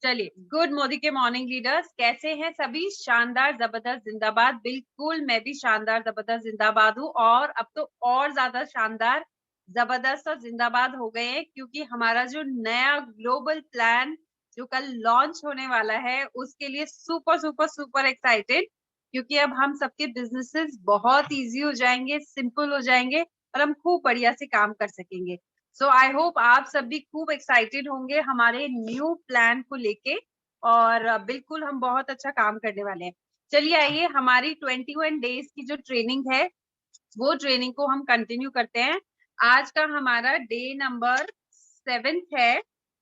चलिए, गुड मोदी के morning leaders, कैसे हैं सभी? शानदार जबरदस्त जिंदाबाद। बिल्कुल, मैं भी शानदार जबरदस्त जिंदाबाद हूँ, और अब तो और ज्यादा शानदार जबरदस्त और जिंदाबाद हो गए हैं, क्योंकि हमारा जो नया ग्लोबल प्लान जो कल लॉन्च होने वाला है, उसके लिए सुपर सुपर सुपर एक्साइटेड, क्योंकि अब हम सबके बिजनेसेस बहुत इजी हो जाएंगे, सिंपल हो जाएंगे, और हम खूब बढ़िया से काम कर सकेंगे। सो आई होप आप सब भी खूब एक्साइटेड होंगे हमारे न्यू प्लान को लेके, और बिल्कुल हम बहुत अच्छा काम करने वाले हैं। चलिए आइए, हमारी 21 डेज की जो ट्रेनिंग है, वो ट्रेनिंग को हम कंटिन्यू करते हैं। आज का हमारा डे नंबर 7 है,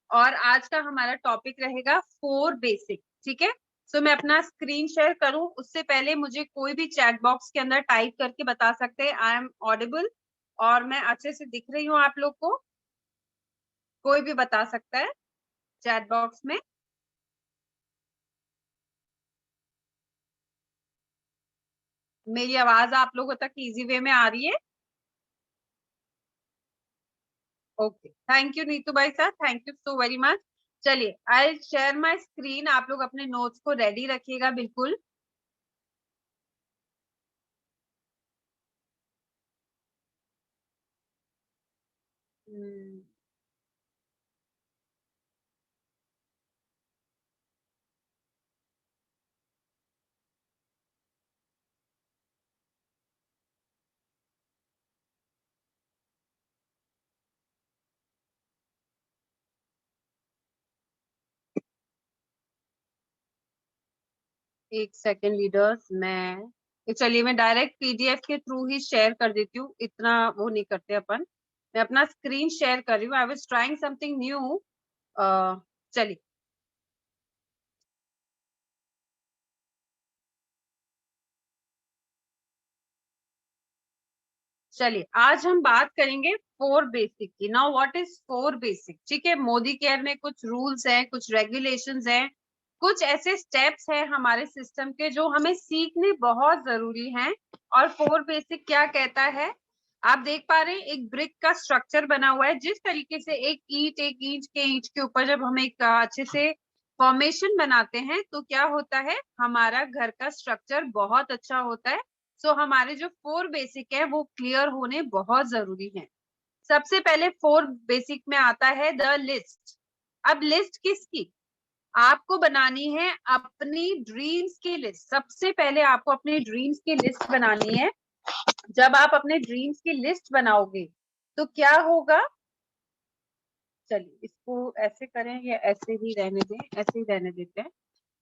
और आज का हमारा टॉपिक रहेगा 4 बेसिक। ठीक है, सो मैं अपना स्क्रीन शेयर करूं उससे पहले मुझे कोई भी चैट बॉक्स के अंदर टाइप करके बता सकते हैं आई एम ऑडिबल, और मैं अच्छे से दिख रही हूँ आप लोग को। कोई भी बता सकता है चैट बॉक्स में। मेरी आवाज आप लोगों तक इजी वे में आ रही है? ओके, थैंक यू नीतू भाई sir, thank you so very much. चलिए, आई शेयर माय स्क्रीन, आप लोग अपने नोट्स को रेडी रखिएगा बिल्कुल। एक सेकेंड लीडर्स, चलिए मैं डायरेक्ट पीडीएफ के थ्रू ही शेयर कर देती हूँ, इतना वो नहीं करते अपन। मैं अपना स्क्रीन शेयर कर रही हूँ, I was trying something new. चलिए, चलिए आज हम बात करेंगे 4 बेसिक की। Now what is 4 basic? ठीक है, मोदी केयर में कुछ रूल्स हैं, कुछ रेगुलेशंस हैं, कुछ ऐसे स्टेप्स हैं हमारे सिस्टम के जो हमें सीखने बहुत जरूरी हैं। और 4 बेसिक क्या कहता है? आप देख पा रहे हैं, एक ब्रिक का स्ट्रक्चर बना हुआ है। जिस तरीके से एक ईंट के ऊपर जब हम एक अच्छे से फॉर्मेशन बनाते हैं, तो क्या होता है, हमारा घर का स्ट्रक्चर बहुत अच्छा होता है। सो हमारे जो 4 बेसिक है वो क्लियर होने बहुत जरूरी है। सबसे पहले 4 बेसिक में आता है द लिस्ट। अब लिस्ट किसकी? आपको बनानी है अपनी ड्रीम्स की लिस्ट। सबसे पहले आपको अपने ड्रीम्स की लिस्ट बनानी है। जब आप अपने ड्रीम्स की लिस्ट बनाओगे तो क्या होगा? चलिए, इसको ऐसे करें या ऐसे ही रहने दें? ऐसे ही रहने देते हैं,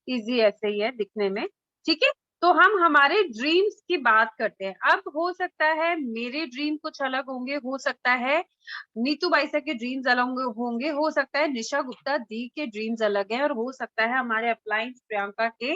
इजी ऐसे ही है दिखने में। ठीक है, तो हम हमारे ड्रीम्स की बात करते हैं। अब हो सकता है मेरे ड्रीम कुछ अलग होंगे, हो सकता है नीतू बाईसा के ड्रीम्स अलग होंगे, हो सकता है निशा गुप्ता दी के ड्रीम्स अलग हैं, और हो सकता है हमारे अप्लायंस प्रियंका के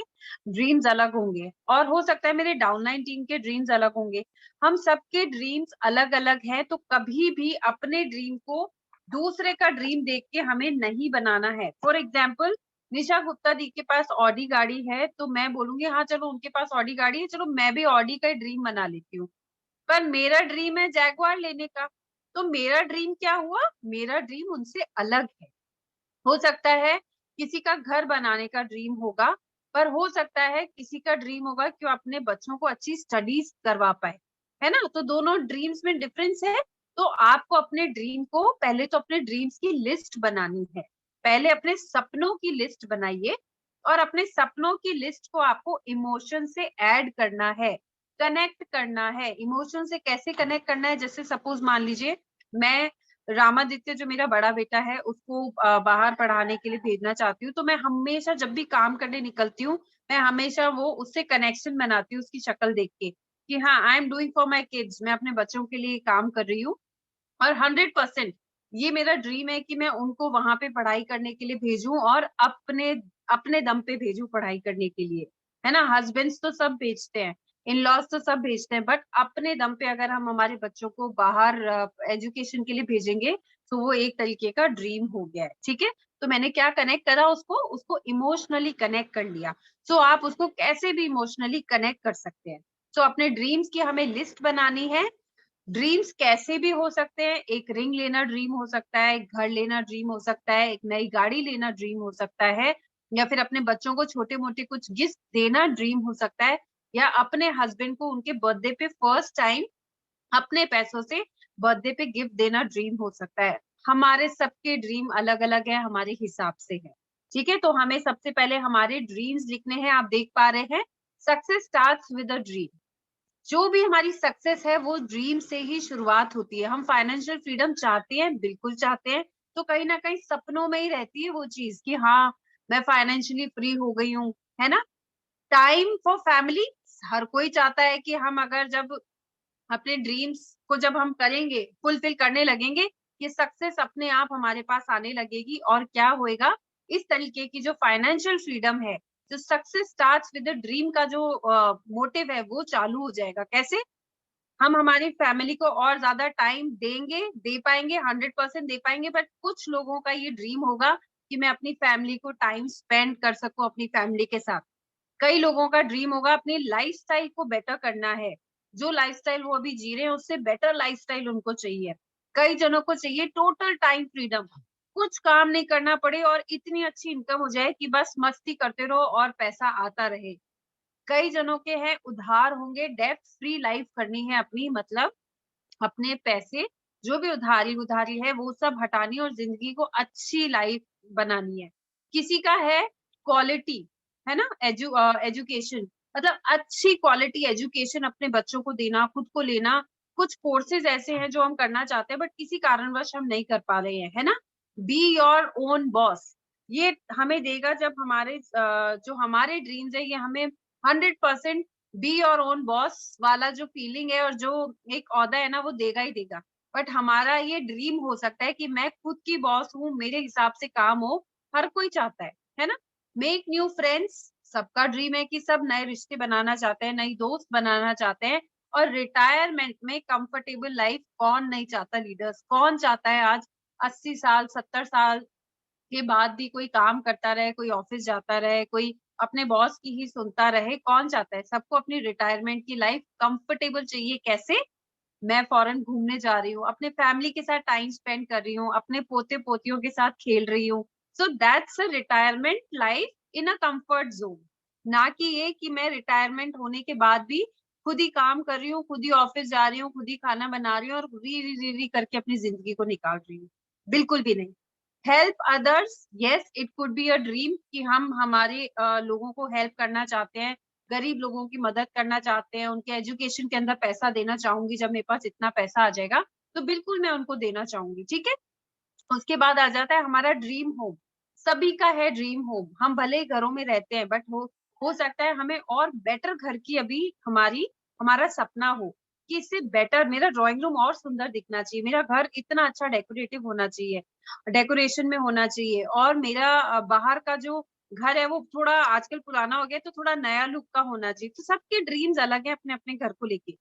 ड्रीम्स अलग होंगे, और हो सकता है मेरे डाउनलाइन टीम के ड्रीम्स अलग होंगे। हम सबके ड्रीम्स अलग अलग हैं, तो कभी भी अपने ड्रीम को दूसरे का ड्रीम देख के हमें नहीं बनाना है। फॉर एग्जाम्पल, निशा गुप्ता दी के पास ऑडी गाड़ी है, तो मैं बोलूंगी हाँ चलो उनके पास ऑडी गाड़ी है, चलो मैं भी ऑडी का ड्रीम बना लेती हूँ। पर मेरा ड्रीम है जैगवार लेने का, तो मेरा ड्रीम क्या हुआ? मेरा ड्रीम उनसे अलग है। हो सकता है किसी का घर बनाने का ड्रीम होगा, पर हो सकता है किसी का ड्रीम होगा कि वो अपने बच्चों को अच्छी स्टडीज करवा पाए, है ना? तो दोनों ड्रीम्स में डिफरेंस है। तो आपको अपने ड्रीम को पहले तो अपने ड्रीम्स की लिस्ट बनानी है। पहले अपने सपनों की लिस्ट बनाइए, और अपने सपनों की लिस्ट को आपको इमोशन से ऐड करना है, कनेक्ट करना है। इमोशन से कैसे कनेक्ट करना है? जैसे सपोज मान लीजिए, मैं रामादित्य जो मेरा बड़ा बेटा है उसको बाहर पढ़ाने के लिए भेजना चाहती हूँ, तो मैं हमेशा जब भी काम करने निकलती हूँ, मैं हमेशा वो उससे कनेक्शन बनाती हूँ, उसकी शक्ल देख के कि हाँ, I am doing for my kids, मैं अपने बच्चों के लिए काम कर रही हूँ। और 100% ये मेरा ड्रीम है कि मैं उनको वहां पे पढ़ाई करने के लिए भेजूं, और अपने अपने दम पे भेजूं पढ़ाई करने के लिए, है ना? हस्बैंड्स तो सब भेजते हैं, इन लॉज तो सब भेजते हैं, बट अपने दम पे अगर हम हमारे बच्चों को बाहर एजुकेशन के लिए भेजेंगे, तो वो एक तरीके का ड्रीम हो गया है। ठीक है, तो मैंने क्या कनेक्ट करा? उसको उसको इमोशनली कनेक्ट कर लिया। सो आप उसको कैसे भी इमोशनली कनेक्ट कर सकते हैं। सो अपने ड्रीम्स की हमें लिस्ट बनानी है। ड्रीम्स कैसे भी हो सकते हैं, एक रिंग लेना ड्रीम हो सकता है, एक घर लेना ड्रीम हो सकता है, एक नई गाड़ी लेना ड्रीम हो सकता है, या फिर अपने बच्चों को छोटे मोटे कुछ गिफ्ट देना ड्रीम हो सकता है, या अपने हस्बैंड को उनके बर्थडे पे फर्स्ट टाइम अपने पैसों से बर्थडे पे गिफ्ट देना ड्रीम हो सकता है। हमारे सबके ड्रीम अलग अलग है, हमारे हिसाब से है। ठीक है, तो हमें सबसे पहले हमारे ड्रीम्स लिखने हैं। आप देख पा रहे हैं, success starts with a dream. जो भी हमारी सक्सेस है वो ड्रीम से ही शुरुआत होती है। हम फाइनेंशियल फ्रीडम चाहते हैं, बिल्कुल चाहते हैं, तो कहीं ना कहीं सपनों में ही रहती है वो चीज कि हाँ, मैं फाइनेंशियली फ्री हो गई हूँ, है ना। टाइम फॉर फैमिली, हर कोई चाहता है कि हम अगर जब अपने ड्रीम्स को जब हम करेंगे, फुलफिल करने लगेंगे, ये सक्सेस अपने आप हमारे पास आने लगेगी। और क्या होएगा, इस तरीके की जो फाइनेंशियल फ्रीडम है, जो success starts with a dream का जो मोटिव है वो चालू हो जाएगा। कैसे? हम हमारी फैमिली को और ज्यादा टाइम देंगे, दे पाएंगे, 100% दे पाएंगे, बट कुछ लोगों का ये ड्रीम होगा कि मैं अपनी फैमिली को टाइम स्पेंड कर सकूं अपनी फैमिली के साथ। कई लोगों का ड्रीम होगा अपनी लाइफस्टाइल को बेटर करना है। जो लाइफस्टाइल वो अभी जी रहे हैं उससे बेटर लाइफस्टाइल उनको चाहिए। कई जनों को चाहिए टोटल टाइम फ्रीडम, कुछ काम नहीं करना पड़े और इतनी अच्छी इनकम हो जाए कि बस मस्ती करते रहो और पैसा आता रहे। कई जनों के हैं उधार होंगे, डेट फ्री लाइफ करनी है अपनी, मतलब अपने पैसे जो भी उधारी उधारी है वो सब हटानी और जिंदगी को अच्छी लाइफ बनानी है। किसी का है क्वालिटी, है ना, एजुकेशन, मतलब अच्छी क्वालिटी एजुकेशन अपने बच्चों को देना, खुद को लेना। कुछ कोर्सेज ऐसे हैं जो हम करना चाहते हैं बट किसी कारणवश हम नहीं कर पा रहे हैं, है ना। बी योर ओन बॉस, ये हमें देगा जब हमारे जो हमारे ड्रीम्स है ये हमें 100% बी योर ओन बॉस वाला जो फीलिंग है और जो एक ओहदा है ना वो देगा ही देगा। बट हमारा ये ड्रीम हो सकता है कि मैं खुद की बॉस हूँ, मेरे हिसाब से काम हो। हर कोई चाहता है ना। मेक न्यू फ्रेंड्स, सबका ड्रीम है कि सब नए रिश्ते बनाना चाहते हैं, नई दोस्त बनाना चाहते हैं। और रिटायरमेंट में कंफर्टेबल लाइफ कौन नहीं चाहता, लीडर्स कौन चाहता है आज 80 साल 70 साल के बाद भी कोई काम करता रहे, कोई ऑफिस जाता रहे, कोई अपने बॉस की ही सुनता रहे, कौन चाहता है। सबको अपनी रिटायरमेंट की लाइफ कंफर्टेबल चाहिए। कैसे? मैं फॉरेन घूमने जा रही हूँ, अपने फैमिली के साथ टाइम स्पेंड कर रही हूँ, अपने पोते पोतियों के साथ खेल रही हूँ। So that's a retirement life in a comfort zone. ना कि ये कि मैं रिटायरमेंट होने के बाद भी खुद ही काम कर रही हूँ, खुद ही ऑफिस जा रही हूँ, खुद ही खाना बना रही हूँ और री री री री करके अपनी जिंदगी को निकाल रही हूँ। बिल्कुल भी नहीं। Help others, yes it could be a dream कि हम हमारे लोगों को हेल्प करना चाहते हैं, गरीब लोगों की मदद करना चाहते हैं, उनके एजुकेशन के अंदर पैसा देना चाहूंगी। जब मेरे पास इतना पैसा आ जाएगा तो बिल्कुल मैं उनको देना चाहूंगी। ठीक है। उसके बाद आ जाता है हमारा ड्रीम होम। सभी का है ड्रीम होम। हम भले ही घरों में रहते हैं बट हो सकता है हमें और बेटर घर की अभी हमारा सपना हो कि इससे बेटर मेरा ड्राइंग रूम और सुंदर दिखना चाहिए, मेरा घर इतना अच्छा डेकोरेटिव होना चाहिए, डेकोरेशन में होना चाहिए। और मेरा बाहर का जो घर है वो थोड़ा आजकल पुराना हो गया तो थोड़ा नया लुक का होना चाहिए। तो सबके ड्रीम्स अलग है अपने अपने घर को लेके।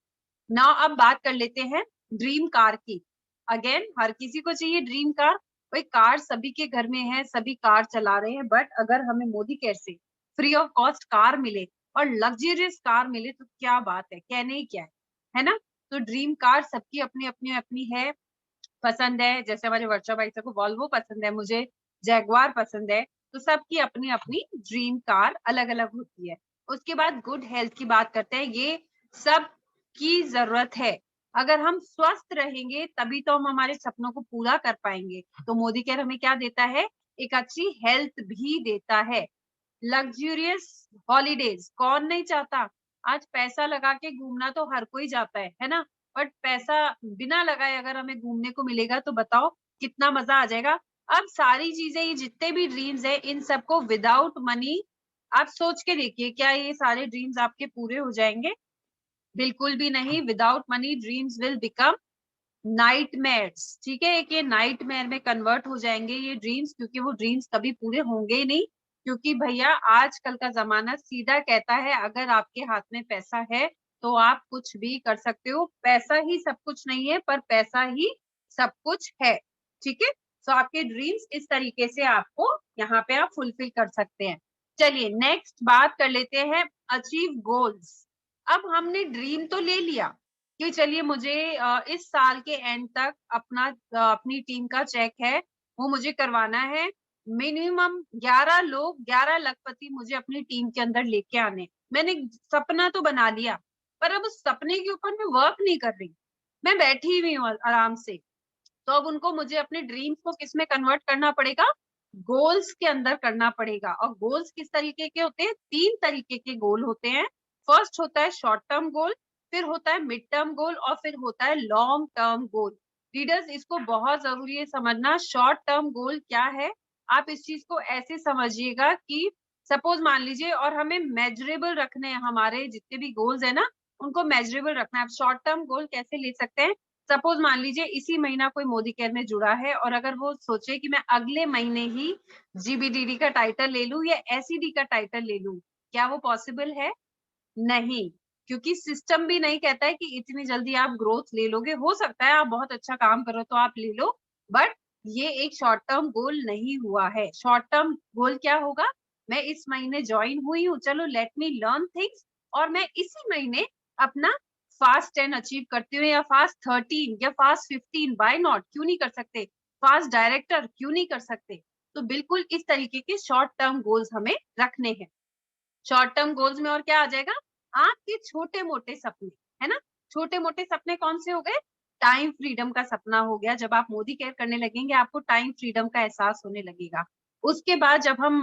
नाउ अब बात कर लेते हैं ड्रीम कार की। अगेन हर किसी को चाहिए ड्रीम कार। भाई कार सभी के घर में है, सभी कार चला रहे हैं, बट अगर हमें मोदी केयर से फ्री ऑफ कॉस्ट कार मिले और लग्जरियस कार मिले तो क्या बात है, कहने ही क्या है ना। तो ड्रीम कार सबकी अपनी अपनी अपनी है, पसंद है। जैसे हमारे वर्षा भाई को वॉल्वो पसंद है, मुझे जैगवार पसंद है। तो सबकी अपनी अपनी ड्रीम कार अलग अलग होती है। उसके बाद गुड हेल्थ की बात करते हैं। ये सब की जरूरत है। अगर हम स्वस्थ रहेंगे तभी तो हम हमारे सपनों को पूरा कर पाएंगे। तो मोदी केयर हमें क्या देता है? एक अच्छी हेल्थ भी देता है। लग्जूरियस हॉलीडेज कौन नहीं चाहता? आज पैसा लगा के घूमना तो हर कोई जाता है ना। बट पैसा बिना लगाए अगर हमें घूमने को मिलेगा तो बताओ कितना मजा आ जाएगा। अब सारी चीजें, ये जितने भी ड्रीम्स है इन सबको विदाउट मनी आप सोच के देखिए, क्या ये सारे ड्रीम्स आपके पूरे हो जाएंगे? बिल्कुल भी नहीं। Without money dreams will become nightmares. ठीक है, कि नाइटमेयर में कन्वर्ट हो जाएंगे ये ड्रीम्स, क्योंकि वो ड्रीम्स कभी पूरे होंगे ही नहीं। क्योंकि भैया आजकल का जमाना सीधा कहता है अगर आपके हाथ में पैसा है तो आप कुछ भी कर सकते हो। पैसा ही सब कुछ नहीं है पर पैसा ही सब कुछ है। ठीक है। तो आपके ड्रीम्स इस तरीके से आपको यहाँ पे आप फुलफिल कर सकते हैं। चलिए नेक्स्ट बात कर लेते हैं, अचीव गोल्स। अब हमने ड्रीम तो ले लिया कि चलिए मुझे इस साल के एंड तक अपनी टीम का चेक है वो मुझे करवाना है, मिनिमम 11 लोग, 11 लखपति मुझे अपनी टीम के अंदर लेके आने। मैंने सपना तो बना लिया, पर अब उस सपने के ऊपर मैं वर्क नहीं कर रही, मैं बैठी हुई हूँ आराम से। तो अब उनको मुझे अपने ड्रीम्स को किस में कन्वर्ट करना पड़ेगा, गोल्स के अंदर करना पड़ेगा। और गोल्स किस तरीके के होते हैं, 3 तरीके के गोल होते हैं। फर्स्ट होता है शॉर्ट टर्म गोल, फिर होता है मिड टर्म गोल, और फिर होता है लॉन्ग टर्म गोल। लीडर्स, इसको बहुत जरूरी है समझना, शॉर्ट टर्म गोल क्या है। आप इस चीज को ऐसे समझिएगा कि सपोज मान लीजिए, और हमें मेजरेबल रखने हैं, हमारे जितने भी गोल्स है ना उनको मेजरेबल रखना है। शॉर्ट टर्म गोल कैसे ले सकते हैं, सपोज मान लीजिए इसी महीना कोई मोदी केयर में जुड़ा है, और अगर वो सोचे कि मैं अगले महीने ही जीबीडीडी का टाइटल ले लूं या एसईडी का टाइटल ले लूं, क्या वो पॉसिबल है? नहीं, क्योंकि सिस्टम भी नहीं कहता है कि इतनी जल्दी आप ग्रोथ ले लोगे। हो सकता है आप बहुत अच्छा काम करो तो आप ले लो, बट ये एक शॉर्ट टर्म गोल नहीं हुआ है। शॉर्ट टर्म गोल क्या होगा, मैं इस महीने ज्वाइन हुई हूँ, चलो लेट मी लर्न थिंग्स, और मैं इसी महीने अपना फास्ट 10 अचीव करती हूँ, या फास्ट 13 या फास्ट 15, बाय नॉट, क्यों नहीं कर सकते? फास्ट डायरेक्टर क्यों नहीं कर सकते? तो बिल्कुल इस तरीके के शॉर्ट टर्म गोल्स हमें रखने हैं। शॉर्ट टर्म गोल्स में और क्या आ जाएगा, आपके छोटे मोटे सपने, है ना। छोटे मोटे सपने कौन से हो गए, टाइम फ्रीडम का सपना हो गया। जब आप मोदी केयर करने लगेंगे आपको टाइम फ्रीडम का एहसास होने लगेगा। उसके बाद जब हम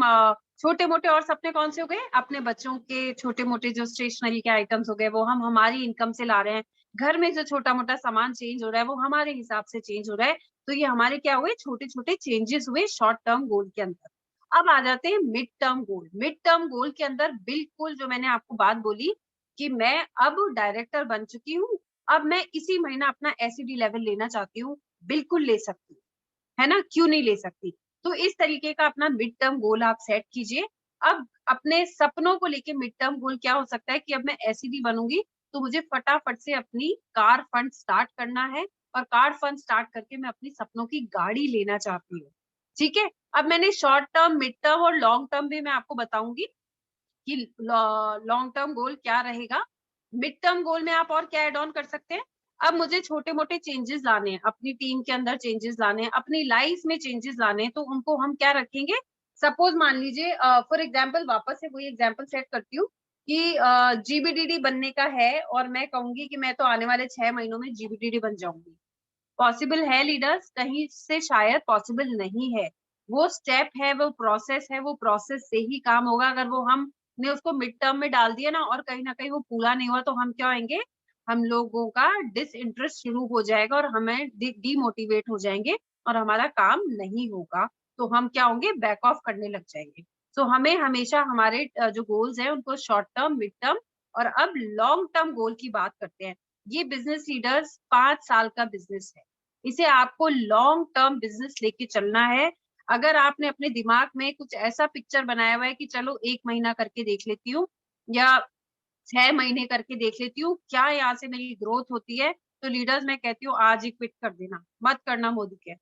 छोटे मोटे और सपने कौन से हो गए, अपने बच्चों के छोटे मोटे जो स्टेशनरी के आइटम्स हो गए वो हम हमारी इनकम से ला रहे हैं। घर में जो छोटा मोटा सामान चेंज हो रहा है वो हमारे हिसाब से चेंज हो रहा है। तो ये हमारे क्या हुए, छोटे छोटे चेंजेस हुए शॉर्ट टर्म गोल के अंदर। अब आ जाते हैं mid term goal. Mid term goal के अंदर बिल्कुल जो मैंने आपको बात बोली कि मैं अब डायरेक्टर बन चुकी हूँ, अब मैं इसी महीना अपना एसईडी लेवल लेना चाहती हूँ, बिल्कुल ले सकती हूँ, है ना, क्यों नहीं ले सकती? तो इस तरीके का अपना मिड टर्म गोल आप सेट कीजिए। अब अपने सपनों को लेके मिड टर्म गोल क्या हो सकता है कि अब मैं एसईडी बनूंगी तो मुझे फटाफट से अपनी कार फंड स्टार्ट करना है, और कार फंड स्टार्ट करके मैं अपनी सपनों की गाड़ी लेना चाहती हूँ। ठीक है, अब मैंने शॉर्ट टर्म, मिड टर्म और लॉन्ग टर्म भी मैं आपको बताऊंगी कि लॉन्ग टर्म गोल क्या रहेगा। मिड टर्म गोल में आप और क्या एड ऑन कर सकते हैं, अब मुझे छोटे मोटे चेंजेस लाने हैं, अपनी टीम के अंदर चेंजेस लाने हैं, अपनी लाइफ में चेंजेस लाने हैं, तो उनको हम क्या रखेंगे। सपोज मान लीजिए, फॉर एग्जाम्पल, वापस से वही एग्जाम्पल सेट करती हूँ कि जीबीडीडी बनने का है, और मैं कहूंगी कि मैं तो आने वाले 6 महीनों में जीबीडीडी बन जाऊंगी। पॉसिबल है लीडर्स, कहीं से शायद पॉसिबल नहीं है। वो स्टेप है, वो प्रोसेस है, वो प्रोसेस से ही काम होगा। अगर वो हमने उसको मिड टर्म में डाल दिया ना और कहीं ना कहीं वो पूरा नहीं हुआ तो हम क्या होंगे, हम लोगों का डिसइंटरेस्ट शुरू हो जाएगा और हमें डीमोटिवेट हो जाएंगे और हमारा काम नहीं होगा। तो हम क्या होंगे, बैक ऑफ करने लग जाएंगे। तो हमें हमेशा हमारे जो गोल्स हैं उनको शॉर्ट टर्म, मिड टर्म और अब लॉन्ग टर्म गोल की बात करते हैं। ये बिजनेस लीडर्स 5 साल का बिजनेस है, इसे आपको लॉन्ग टर्म बिजनेस लेके चलना है। अगर आपने अपने दिमाग में कुछ ऐसा पिक्चर बनाया हुआ है कि चलो 1 महीना करके देख लेती हूँ या 6 महीने करके देख लेती हूँ क्या यहाँ से मेरी ग्रोथ होती है, तो लीडर्स मैं कहती हूँ आज ही क्विट कर देना, मत करना मोदी के।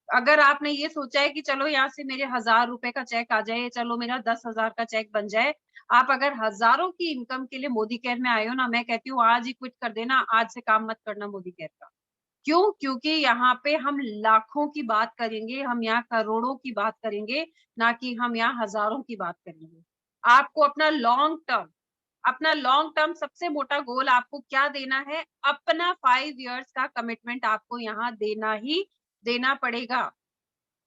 अगर आपने ये सोचा है कि चलो यहाँ से मेरे 1000 रुपए का चेक आ जाए, चलो मेरा 10,000 का चेक बन जाए, आप अगर हजारों की इनकम के लिए मोदी केयर में आए हो ना, मैं कहती हूँ आज ही क्विट कर देना, आज से काम मत करना मोदी केयर का। क्यों? क्योंकि यहाँ पे हम लाखों की बात करेंगे, हम यहाँ करोड़ों की बात करेंगे, ना कि हम यहाँ हजारों की बात करेंगे। आपको अपना लॉन्ग टर्म सबसे मोटा गोल आपको क्या देना है, अपना 5 इयर्स का कमिटमेंट आपको यहाँ देना ही देना पड़ेगा।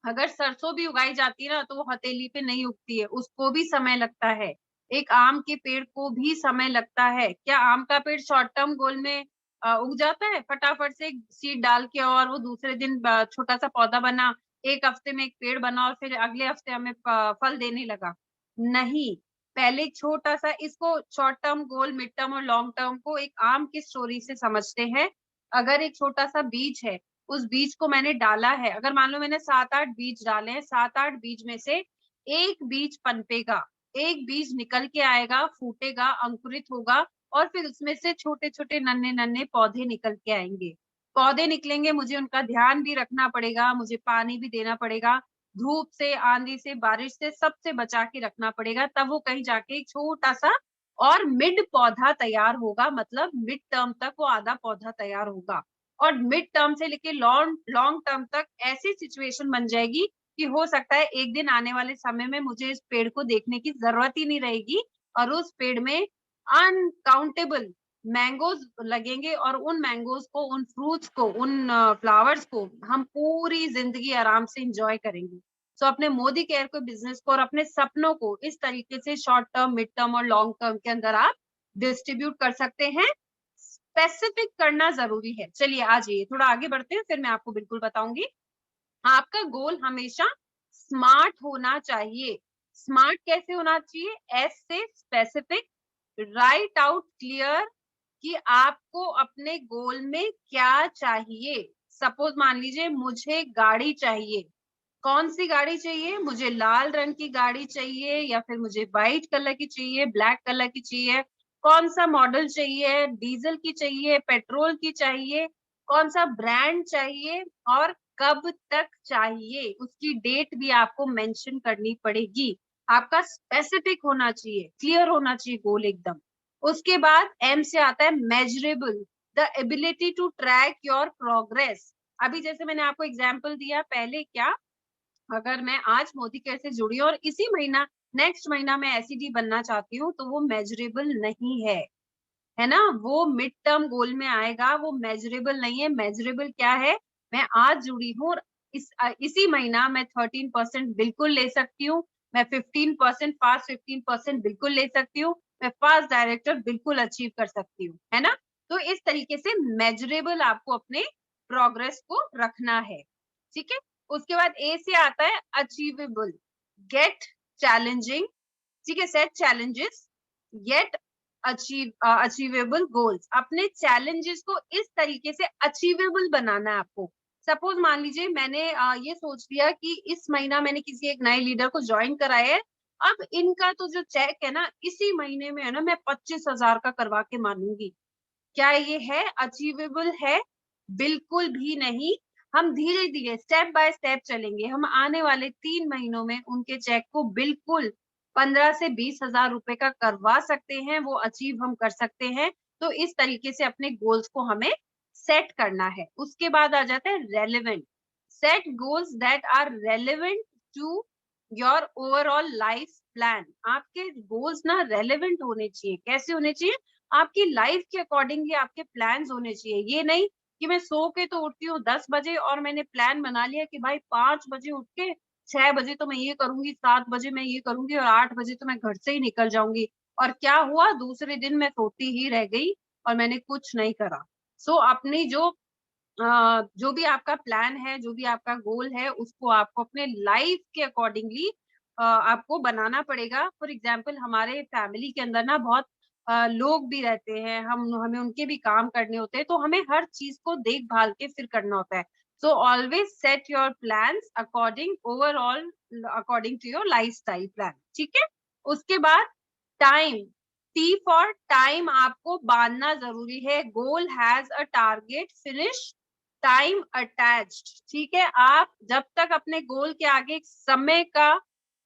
अगर सरसों भी उगाई जाती है ना तो वो हथेली पे नहीं उगती है, उसको भी समय लगता है। एक आम के पेड़ को भी समय लगता है। क्या आम का पेड़ शॉर्ट टर्म गोल में उग जाता है फटाफट से सीड डाल के और वो दूसरे दिन छोटा सा पौधा बना, 1 हफ्ते में एक पेड़ बना और फिर अगले हफ्ते हमें फल देने लगा? नहीं, पहले छोटा सा इसको short term goal, mid term और लॉन्ग टर्म को एक आम की स्टोरी से समझते हैं। अगर एक छोटा सा बीज है, उस बीज को मैंने डाला है, अगर मान लो मैंने 7-8 बीज डाले हैं, 7-8 बीज में से एक बीज पनपेगा, एक बीज निकल के आएगा, फूटेगा, अंकुरित होगा और फिर उसमें से छोटे छोटे नन्हे नन्हे पौधे निकल के आएंगे। पौधे निकलेंगे, मुझे उनका ध्यान भी रखना पड़ेगा, मुझे पानी भी देना पड़ेगा, धूप से, आंधी से, बारिश से, सबसे बचा के रखना पड़ेगा, तब वो कहीं जाके एक छोटा सा और मिड पौधा तैयार होगा, मतलब मिड टर्म तक वो आधा पौधा तैयार होगा। और मिड टर्म से लेके लॉन्ग लॉन्ग टर्म तक ऐसी सिचुएशन बन जाएगी कि हो सकता है एक दिन आने वाले समय में मुझे इस पेड़ को देखने की जरूरत ही नहीं रहेगी और उस पेड़ में अनकाउंटेबल मैंगोज लगेंगे और उन मैंगोज को, उन फ्रूट्स को, उन फ्लावर्स को हम पूरी जिंदगी आराम से इंजॉय करेंगे। सो अपने मोदी केयर को, बिजनेस को और अपने सपनों को इस तरीके से शॉर्ट टर्म, मिड टर्म और लॉन्ग टर्म के अंदर आप डिस्ट्रीब्यूट कर सकते हैं। स्पेसिफिक करना जरूरी है। चलिए आ जाइए, थोड़ा आगे बढ़ते हैं, फिर मैं आपको बिल्कुल बताऊंगी। आपका गोल हमेशा स्मार्ट होना चाहिए। स्मार्ट कैसे होना चाहिए? एस से स्पेसिफिक, राइट आउट क्लियर कि आपको अपने गोल में क्या चाहिए। सपोज मान लीजिए मुझे गाड़ी चाहिए, कौन सी गाड़ी चाहिए? मुझे लाल रंग की गाड़ी चाहिए या फिर मुझे व्हाइट कलर की चाहिए, ब्लैक कलर की चाहिए, कौन सा मॉडल चाहिए, डीजल की चाहिए, पेट्रोल की चाहिए, कौन सा ब्रांड चाहिए और कब तक चाहिए, उसकी डेट भी आपको मेंशन करनी पड़ेगी। आपका स्पेसिफिक होना चाहिए, क्लियर होना चाहिए गोल एकदम। उसके बाद एम से आता है measurable, the ability to track your progress. अभी जैसे मैंने आपको एग्जाम्पल दिया पहले, क्या अगर मैं आज मोदी केयर से जुड़ी और इसी महीना, नेक्स्ट महीना मैं एसईडी बनना चाहती हूँ, तो वो मेजरेबल नहीं है ना? वो मिड टर्म गोल में आएगा, वो मेजरेबल नहीं है। मेजरेबल क्या है? मैं आज जुड़ी हूँ और इसी महीना मैं 13% बिल्कुल ले सकती हूँ, मैं 15% फास्ट 15% बिल्कुल ले सकती हूँ, मैं फास्ट डायरेक्टर बिल्कुल अचीव कर सकती हूँ, है ना? तो इस तरीके से मेजरेबल आपको अपने प्रोग्रेस को रखना है। ठीक है। उसके बाद ए से आता है अचीवेबल, गेट चैलेंजिंग। ठीक है, set challenges, get achievable goals. अपने चैलेंजेस को इस तरीके से अचीवेबल बनाना है आपको। सपोज मान लीजिए मैंने ये सोच लिया कि इस महीना मैंने किसी एक नए लीडर को ज्वाइन कराया है, अब इनका तो जो चेक है ना इसी महीने में है ना मैं 25,000 का करवा के मानूंगी। क्या ये है? अचीवेबल है? बिल्कुल भी नहीं। हम धीरे धीरे स्टेप बाय स्टेप चलेंगे। हम आने वाले 3 महीनों में उनके चेक को बिल्कुल 15 से 20,000 रुपए का करवा सकते हैं, वो अचीव हम कर सकते हैं। तो इस तरीके से अपने गोल्स को हमें सेट करना है। उसके बाद आ जाता है relevant, set goals that are relevant to your overall life plan. आपके गोल्स ना रेलेवेंट होने चाहिए। कैसे होने चाहिए? आपकी लाइफ के अकॉर्डिंगली आपके प्लान्स होने चाहिए। ये नहीं कि मैं सो के तो उठती हूँ 10 बजे और मैंने प्लान बना लिया कि भाई 5 बजे उठ के 6 बजे तो मैं ये करूंगी, 7 बजे मैं ये करूंगी और 8 बजे तो मैं घर से ही निकल जाऊंगी। और क्या हुआ? दूसरे दिन मैं सोती ही रह गई और मैंने कुछ नहीं करा। सो अपनी जो भी आपका प्लान है, जो भी आपका गोल है, उसको आपको अपने लाइफ के अकॉर्डिंगली आपको बनाना पड़ेगा। फॉर एग्जाम्पल हमारे फैमिली के अंदर ना बहुत लोग भी रहते हैं, हम हमें उनके भी काम करने होते हैं, तो हमें हर चीज को देखभाल के फिर करना होता है। So always set your plans according overall, according to your life style plan. ठीक है। उसके बाद टाइम, टी फॉर टाइम आपको बांधना जरूरी है। Goal has a target, finish time attached. ठीक है। आप जब तक अपने गोल के आगे एक समय का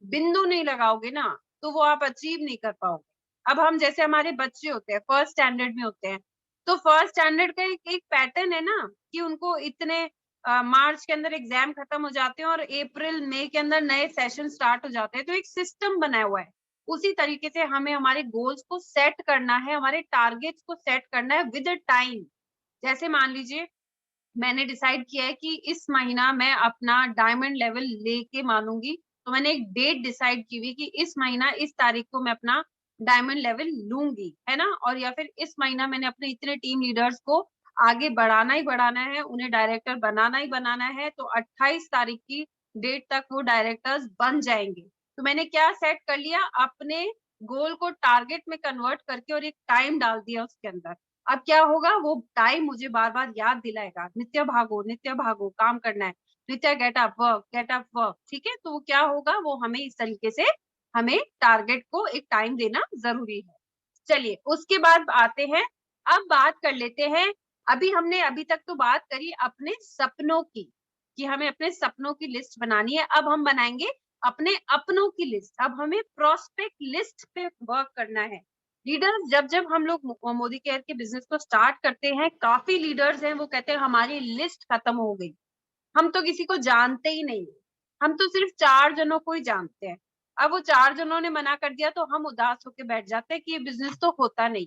बिंदु नहीं लगाओगे ना, तो वो आप अचीव नहीं कर पाओगे। अब हम जैसे हमारे बच्चे होते हैं, फर्स्ट स्टैंडर्ड में होते हैं, तो फर्स्ट स्टैंडर्ड का एक पैटर्न है ना कि उनको इतने मार्च के अंदर एग्जाम खत्म हो जाते हैं और अप्रैल मई के अंदर नए सेशन स्टार्ट हो जाते हैं। तो एक सिस्टम बना हुआ है। उसी तरीके से हमें हमारे गोल्स को सेट करना है, हमारे टारगेट्स को सेट करना है विद टाइम। जैसे मान लीजिए मैंने डिसाइड किया है कि इस महीना मैं अपना डायमंड लेवल लेके मानूंगी, तो मैंने एक डेट डिसाइड की हुई कि इस महीना इस तारीख को मैं अपना डायमंड लेवल लूंगी, है ना? और या फिर इस महीना मैंने अपने इतने टीम लीडर्स को आगे बढ़ाना ही बढ़ाना है, उन्हें डायरेक्टर बनाना ही बनाना है, तो 28 तारीख की डेट तक वो डायरेक्टर्स बन जाएंगे। तो मैंने क्या सेट कर लिया? अपने गोल को टारगेट में कन्वर्ट करके और एक टाइम डाल दिया उसके अंदर। अब क्या होगा? वो टाइम मुझे बार बार याद दिलाएगा, नित्य भागो, काम करना है, नित्य गेट अप वर्क। ठीक है। तो वो क्या होगा? वो हमें इस तरीके से हमें टारगेट को एक टाइम देना जरूरी है। चलिए उसके बाद आते हैं, अब बात कर लेते हैं। अभी हमने अभी तक तो बात करी अपने सपनों की, कि हमें अपने सपनों की लिस्ट बनानी है। अब हम बनाएंगे अपने अपनों की लिस्ट। अब हमें प्रोस्पेक्ट लिस्ट पे वर्क करना है। लीडर्स, जब जब हम लोग मोदी केयर के बिजनेस को स्टार्ट करते हैं, काफी लीडर्स हैं वो कहते हैं हमारी लिस्ट खत्म हो गई, हम तो किसी को जानते ही नहीं, हम तो सिर्फ 4 जनों को ही जानते हैं। अब वो 4 जनों ने मना कर दिया तो हम उदास होके बैठ जाते हैं कि ये बिजनेस तो होता नहीं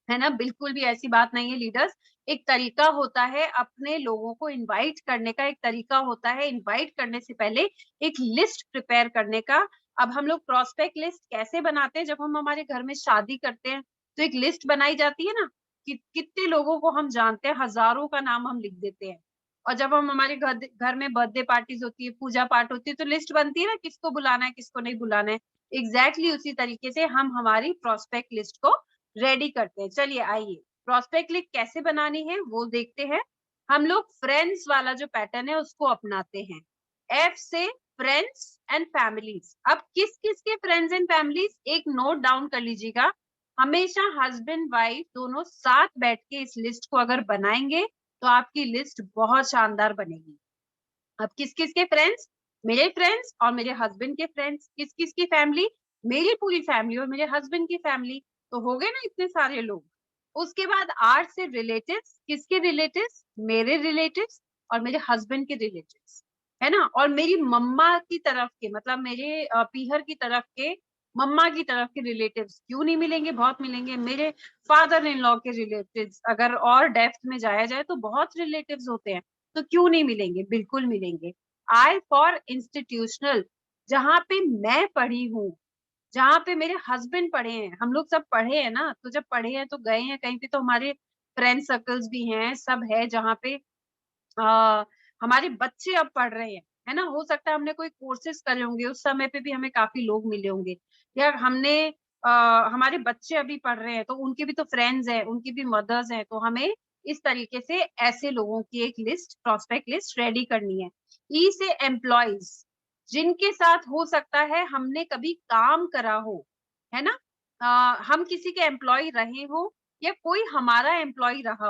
है ना। बिल्कुल भी ऐसी बात नहीं है लीडर्स। एक तरीका होता है अपने लोगों को इनवाइट करने का, एक तरीका होता है इनवाइट करने से पहले एक लिस्ट प्रिपेयर करने का। अब हम लोग प्रोस्पेक्ट लिस्ट कैसे बनाते हैं, जब हम हमारे घर में शादी करते हैं तो एक लिस्ट बनाई जाती है ना कि कितने लोगों को हम जानते हैं, हजारों का नाम हम लिख देते हैं। और जब हम हमारे घर घर में बर्थडे पार्टीज होती है, पूजा पाठ होती है, तो लिस्ट बनती है ना किसको बुलाना है किसको नहीं बुलाना है। एग्जैक्टली उसी तरीके से हम हमारी प्रोस्पेक्ट लिस्ट को रेडी करते हैं। चलिए आइए प्रोस्पेक्ट लिस्ट कैसे बनानी है वो देखते हैं। हम लोग फ्रेंड्स वाला जो पैटर्न है उसको अपनाते हैं। एफ से फ्रेंड्स एंड फैमिलीज। अब किस किस के फ्रेंड्स एंड फैमिलीज एक नोट डाउन कर लीजिएगा। हमेशा हस्बैंड वाइफ दोनों साथ बैठ के इस लिस्ट को अगर बनाएंगे तो आपकी लिस्ट बहुत शानदार बनेगी। अब किस किस के फ्रेंड्स, मेरे फ्रेंड्स और मेरे हस्बैंड के फ्रेंड्स। किस किस की फैमिली, मेरी पूरी फैमिली और मेरे हस्बैंड की फैमिली। तो हो गए ना इतने सारे लोग। उसके बाद आर से रिलेटिव्स। किसके रिलेटिव्स, मेरे रिलेटिव्स और मेरे हस्बैंड के रिलेटिव्स, है ना। और मेरी मम्मा की तरफ के, मतलब मेरे पीहर की तरफ के, मम्मा की तरफ के रिलेटिव्स क्यों नहीं मिलेंगे, बहुत मिलेंगे। मेरे फादर इन लॉ के रिलेटिव्स, अगर और डेप्थ में जाया जाए तो बहुत रिलेटिव्स होते हैं, तो क्यों नहीं मिलेंगे, बिल्कुल मिलेंगे। आई फॉर इंस्टीट्यूशनल, जहां पे मैं पढ़ी हूँ, जहाँ पे मेरे हस्बैंड पढ़े हैं, हम लोग सब पढ़े हैं ना, तो जब पढ़े हैं तो गए हैं कहीं पे, तो हमारे फ्रेंड सर्कल्स भी हैं, सब है जहाँ पे हमारे बच्चे अब पढ़ रहे हैं, है ना। हो सकता है हमने कोई कोर्सेज करे होंगे उस समय पे भी हमें काफी लोग मिले होंगे, या हमने हमारे बच्चे अभी पढ़ रहे हैं तो उनके भी तो फ्रेंड्स हैं, उनकी भी मदर्स हैं, तो हमें इस तरीके से ऐसे लोगों की एक लिस्ट, प्रोस्पेक्ट लिस्ट रेडी करनी है। ई से एम्प्लॉयज, जिनके साथ हो सकता है हमने कभी काम करा हो, है ना। हम किसी के एम्प्लॉय रहे हो या कोई हमारा एम्प्लॉय रहा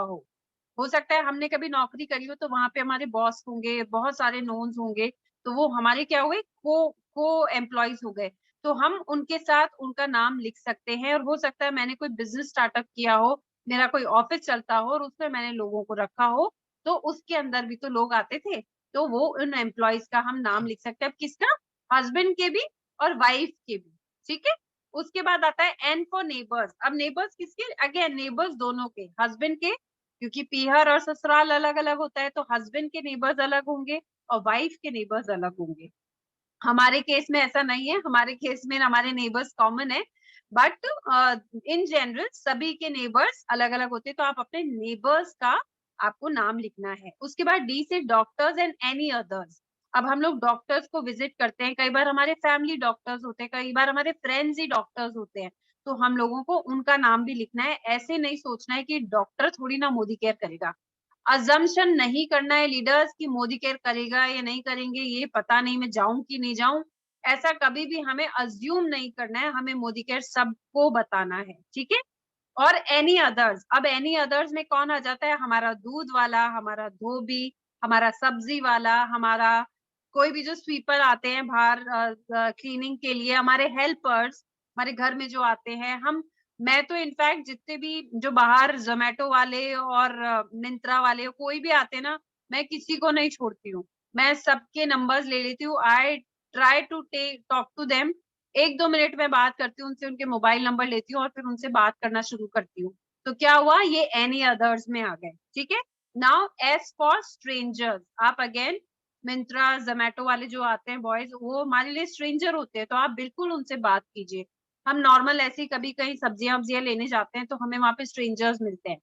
हो सकता है हमने कभी नौकरी करी हो तो वहां पे हमारे बॉस होंगे, बहुत सारे नोन्स होंगे, तो वो हमारे क्या हुए, को एम्प्लॉयज हो गए। तो हम उनके साथ उनका नाम लिख सकते हैं। और हो सकता है मैंने कोई बिजनेस स्टार्टअप किया हो, मेरा कोई ऑफिस चलता हो और उसमें मैंने लोगों को रखा हो, तो उसके अंदर भी तो लोग आते थे, तो वो उन एम्प्लॉयज का हम नाम लिख सकते हैं। अब किसका, हस्बैंड के भी और वाइफ के भी, ठीक है। उसके बाद आता है एन फॉर नेबर्स। अब नेबर्स किसके, अगेन नेबर्स दोनों के, हस्बैंड के, क्योंकि पीहर और ससुराल अलग अलग होता है, तो हस्बैंड के नेबर्स अलग होंगे और वाइफ के नेबर्स अलग होंगे। हमारे केस में ऐसा नहीं है, हमारे केस में हमारे नेबर्स कॉमन है, बट इन जनरल सभी के नेबर्स अलग अलग होते हैं, तो आप अपने नेबर्स का आपको नाम लिखना है। उसके बाद डी से डॉक्टर्स एंड एनी अदर्स। अब हम लोग डॉक्टर्स को विजिट करते हैं, कई बार हमारे फैमिली डॉक्टर्स होते हैं, कई बार हमारे फ्रेंड्स ही डॉक्टर्स होते हैं, तो हम लोगों को उनका नाम भी लिखना है। ऐसे नहीं सोचना है कि डॉक्टर थोड़ी ना मोदी केयर करेगा। अजम्पशन नहीं करना है लीडर्स कि मोदी केयर करेगा या नहीं करेंगे, ये पता नहीं, मैं जाऊं कि नहीं जाऊं, ऐसा कभी भी हमें अज्यूम नहीं करना है। हमें मोदी केयर सबको बताना है, ठीक है। और एनी अदर्स, अब एनी अदर्स में कौन आ जाता है, हमारा दूध वाला, हमारा धोबी, हमारा सब्जी वाला, हमारा कोई भी जो स्वीपर आते हैं बाहर क्लीनिंग के लिए, हमारे हेल्पर्स, हमारे घर में जो आते हैं। हम, मैं तो इनफैक्ट जितने भी जो बाहर जोमेटो वाले और मिंत्रा वाले कोई भी आते हैं ना, मैं किसी को नहीं छोड़ती हूँ, मैं सबके नंबर्स ले लेती हूँ। I try to take talk to them, 1-2 minute में बात करती हूँ उनसे, उनके मोबाइल नंबर लेती हूँ और फिर उनसे बात करना शुरू करती हूँ। तो क्या हुआ, ये एनी अदर्स में आ गए, ठीक है। Now S for strangers. आप अगेन मिंत्रा जोमेटो वाले जो आते हैं बॉयज, वो हमारे लिए स्ट्रेंजर होते हैं, तो आप बिल्कुल उनसे बात कीजिए। हम नॉर्मल ऐसे ही कभी कहीं सब्जियां वब्जियां लेने जाते हैं तो हमें वहां पे स्ट्रेंजर्स मिलते हैं।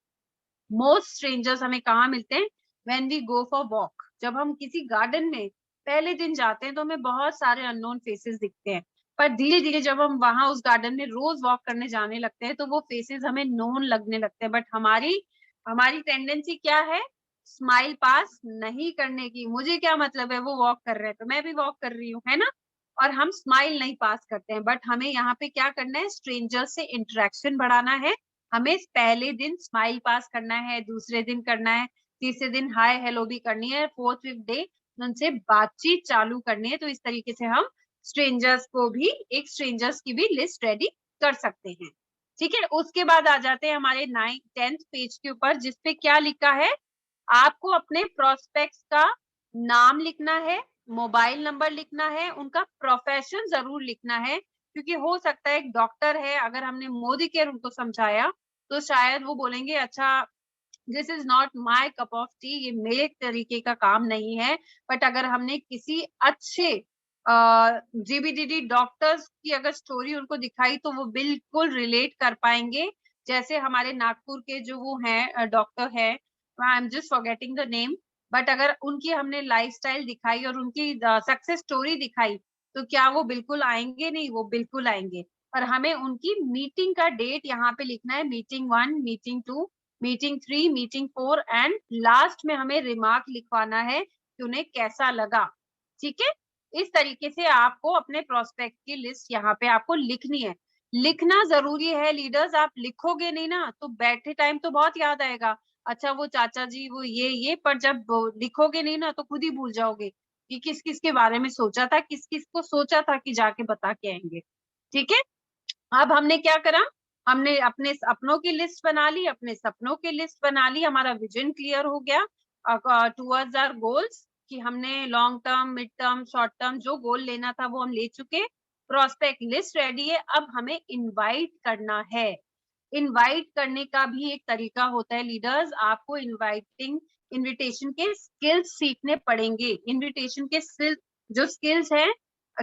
मोस्ट स्ट्रेंजर्स हमें कहाँ मिलते हैं, when we go for walk. जब हम किसी गार्डन में पहले दिन जाते हैं तो हमें बहुत सारे अननोन फेसेस दिखते हैं, पर धीरे धीरे जब हम वहां उस गार्डन में रोज वॉक करने जाने लगते हैं तो वो फेसेस हमें नोन लगने लगते हैं। बट हमारी हमारी टेंडेंसी क्या है, स्माइल पास नहीं करने की। मुझे क्या मतलब है, वो वॉक कर रहे हैं तो मैं भी वॉक कर रही हूँ, है ना। और हम स्माइल नहीं पास करते हैं। बट हमें यहाँ पे क्या करना है, स्ट्रेंजर्स से इंटरेक्शन बढ़ाना है। हमें पहले दिन स्माइल पास करना है, दूसरे दिन करना है, तीसरे दिन हाय हेलो भी करनी है, फोर्थ फिफ्थ डे उनसे बातचीत चालू करनी है। तो इस तरीके से हम स्ट्रेंजर्स को भी, एक स्ट्रेंजर्स की भी लिस्ट रेडी कर सकते हैं, ठीक है। उसके बाद आ जाते हैं हमारे 9th 10th पेज के ऊपर, जिसपे क्या लिखा है, आपको अपने प्रोस्पेक्ट्स का नाम लिखना है, मोबाइल नंबर लिखना है, उनका प्रोफेशन जरूर लिखना है, क्योंकि हो सकता है एक डॉक्टर है, अगर हमने मोदी केयर उनको समझाया तो शायद वो बोलेंगे अच्छा this is not my cup of T, ये मेरे तरीके का काम नहीं है। बट अगर हमने किसी अच्छे जीबीडीडी डॉक्टर्स की अगर स्टोरी उनको दिखाई तो वो बिल्कुल रिलेट कर पाएंगे। जैसे हमारे नागपुर के जो वो हैं डॉक्टर है, I am just forgetting the name, but अगर उनकी हमने लाइफस्टाइल दिखाई और उनकी सक्सेस स्टोरी दिखाई तो क्या वो बिल्कुल आएंगे? नहीं, वो बिल्कुल आएंगे। और हमें उनकी मीटिंग का डेट यहाँ पे लिखना है, meeting 1, meeting 2, meeting 3, meeting 4 and last में हमें रिमार्क लिखवाना है कि उन्हें कैसा लगा। ठीक है, इस तरीके से आपको अपने प्रोस्पेक्ट की लिस्ट यहाँ पे आपको लिखनी है। लिखना जरूरी है लीडर्स, आप लिखोगे नहीं ना तो बैठे टाइम तो बहुत याद आएगा, अच्छा वो चाचा जी वो ये, पर जब लिखोगे नहीं ना तो खुद ही भूल जाओगे कि किस किस के बारे में सोचा था, किस किस को सोचा था कि जाके बता के आएंगे। ठीक है, अब हमने क्या करा, हमने अपने सपनों की लिस्ट बना ली, अपने सपनों की लिस्ट बना ली, हमारा विजन क्लियर हो गया टुवर्ड्स आवर गोल्स, कि हमने long term, mid term, short term जो गोल लेना था वो हम ले चुके। प्रोस्पेक्ट लिस्ट रेडी है, अब हमें इनवाइट करना है। इनवाइट करने का भी एक तरीका होता है लीडर्स, आपको इनविटेशन के स्किल्स सीखने पड़ेंगे। इनविटेशन के जो स्किल्स हैं,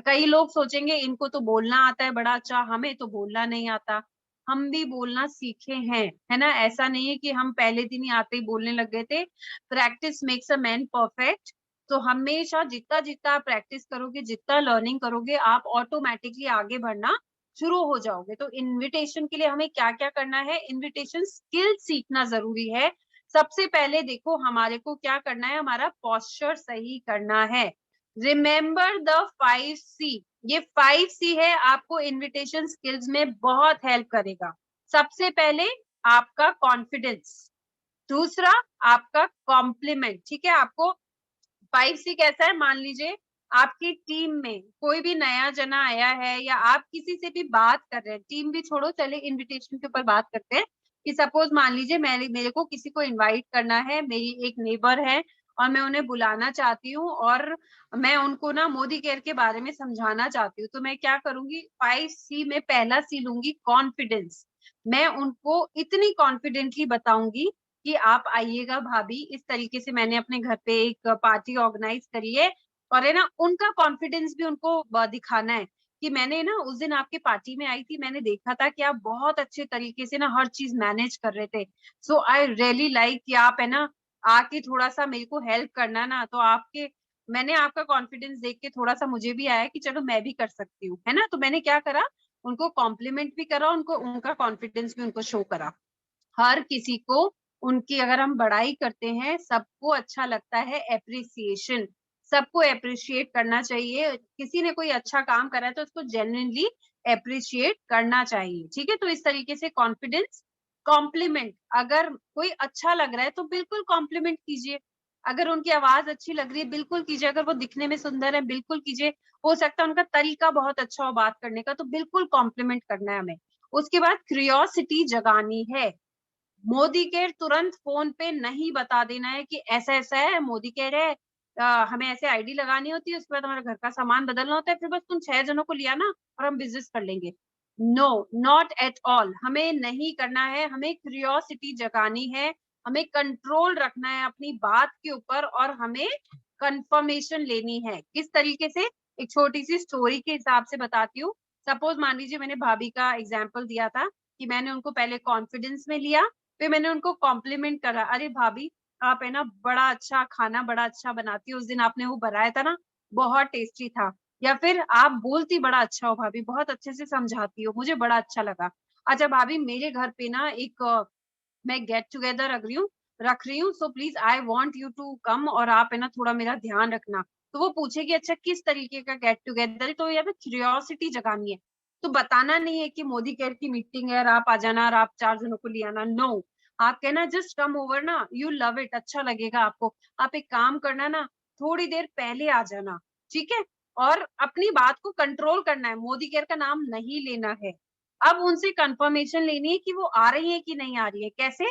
कई लोग सोचेंगे इनको तो बोलना आता है बड़ा अच्छा, हमें तो बोलना नहीं आता। हम भी बोलना सीखे हैं, है ना, ऐसा नहीं है कि हम पहले दिन ही आते ही बोलने लग गए थे। Practice makes a man perfect. तो हमेशा जितना जितना आप प्रैक्टिस करोगे, जितना लर्निंग करोगे, आप ऑटोमेटिकली आगे बढ़ना शुरू हो जाओगे। तो इनविटेशन के लिए हमें क्या क्या करना है, इनविटेशन स्किल सीखना जरूरी है। सबसे पहले देखो हमारे को क्या करना है, हमारा पोस्चर सही करना है। रिमेंबर द 5C, ये 5C है, आपको इनविटेशन स्किल्स में बहुत हेल्प करेगा। सबसे पहले आपका कॉन्फिडेंस, दूसरा आपका कॉम्प्लीमेंट। ठीक है, आपको 5C कैसा है, मान लीजिए आपकी टीम में कोई भी नया जना आया है या आप किसी से भी बात कर रहे हैं, टीम भी छोड़ो, चले इनविटेशन के ऊपर बात करते हैं, कि सपोज मान लीजिए मेरे को किसी को इनवाइट करना है, मेरी एक नेबर है और मैं उन्हें बुलाना चाहती हूँ और मैं उनको ना मोदी केयर के बारे में समझाना चाहती हूँ, तो मैं क्या करूंगी, 5C में पहला C लूंगी, कॉन्फिडेंस। मैं उनको इतनी कॉन्फिडेंटली बताऊंगी कि आप आइएगा भाभी, इस तरीके से मैंने अपने घर पे एक पार्टी ऑर्गेनाइज करी है। और है ना, उनका कॉन्फिडेंस भी उनको दिखाना है कि मैंने ना उस दिन आपकी पार्टी में आई थी, मैंने देखा था कि आप बहुत अच्छे तरीके से ना हर चीज मैनेज कर रहे थे। सो आई रियली लाइक कि आप है ना आके थोड़ा सा मेरे को हेल्प करना ना, तो आपके मैंने आपका कॉन्फिडेंस देख के थोड़ा सा मुझे भी आया कि चलो मैं भी कर सकती हूँ, है ना। तो मैंने क्या करा, उनको कॉम्प्लीमेंट भी करा, उनको उनका कॉन्फिडेंस भी उनको शो करा। हर किसी को उनकी अगर हम बड़ाई करते हैं, सबको अच्छा लगता है एप्रिसिएशन, सबको अप्रिशिएट करना चाहिए। किसी ने कोई अच्छा काम करा है तो उसको जेन्युइनली अप्रिशिएट करना चाहिए। ठीक है, तो इस तरीके से कॉन्फिडेंस। कॉम्प्लीमेंट, अगर कोई अच्छा लग रहा है तो बिल्कुल कॉम्प्लीमेंट कीजिए। अगर उनकी आवाज अच्छी लग रही है बिल्कुल कीजिए, अगर वो दिखने में सुंदर है बिल्कुल कीजिए। हो सकता है उनका तरीका बहुत अच्छा हो बात करने का, तो बिल्कुल कॉम्प्लीमेंट करना है हमें। उसके बाद क्यूरियोसिटी जगानी है। मोदी केयर तुरंत फोन पे नहीं बता देना है कि ऐसा ऐसा है, मोदी केयर है, हमें ऐसे आईडी लगानी होती है, उसके बाद हमारे घर का सामान बदलना होता है, फिर बस तुम 6 जनों को लिया ना और हम बिजनेस कर लेंगे। नो, नॉट एट ऑल, हमें नहीं करना है। हमें क्यूरियोसिटी जगानी है, हमें कंट्रोल रखना है अपनी बात के ऊपर, और हमें कंफर्मेशन लेनी है। किस तरीके से, एक छोटी सी स्टोरी के हिसाब से बताती हूँ। सपोज मान लीजिए मैंने भाभी का एग्जाम्पल दिया था कि मैंने उनको पहले कॉन्फिडेंस में लिया, फिर मैंने उनको कॉम्प्लीमेंट करा, अरे भाभी आप है ना बड़ा अच्छा खाना बड़ा अच्छा बनाती हो, उस दिन आपने वो बनाया था ना बहुत टेस्टी था। या फिर आप बोलती बड़ा अच्छा हो भाभी, बहुत अच्छे से समझाती हो, मुझे बड़ा अच्छा लगा। अच्छा भाभी, मेरे घर पे ना एक मैं गेट टुगेदर रख रही हूँ, so please I want you to come, और आप है ना थोड़ा मेरा ध्यान रखना। तो वो पूछेगी अच्छा किस तरीके का गेट टुगेदर है, तो यहाँ पे क्यूरियोसिटी जगानी है। तो बताना नहीं है कि मोदी केयर की मीटिंग है और आप आ जाना और आप 4 जनों को ले आना, नो। आप कहना जस्ट कम ओवर ना, यू लव इट, अच्छा लगेगा आपको। आप एक काम करना ना, थोड़ी देर पहले आ जाना। ठीक है, और अपनी बात को कंट्रोल करना है, मोदी केयर का नाम नहीं लेना है। अब उनसे कंफर्मेशन लेनी है कि वो आ रही है कि नहीं आ रही है। कैसे,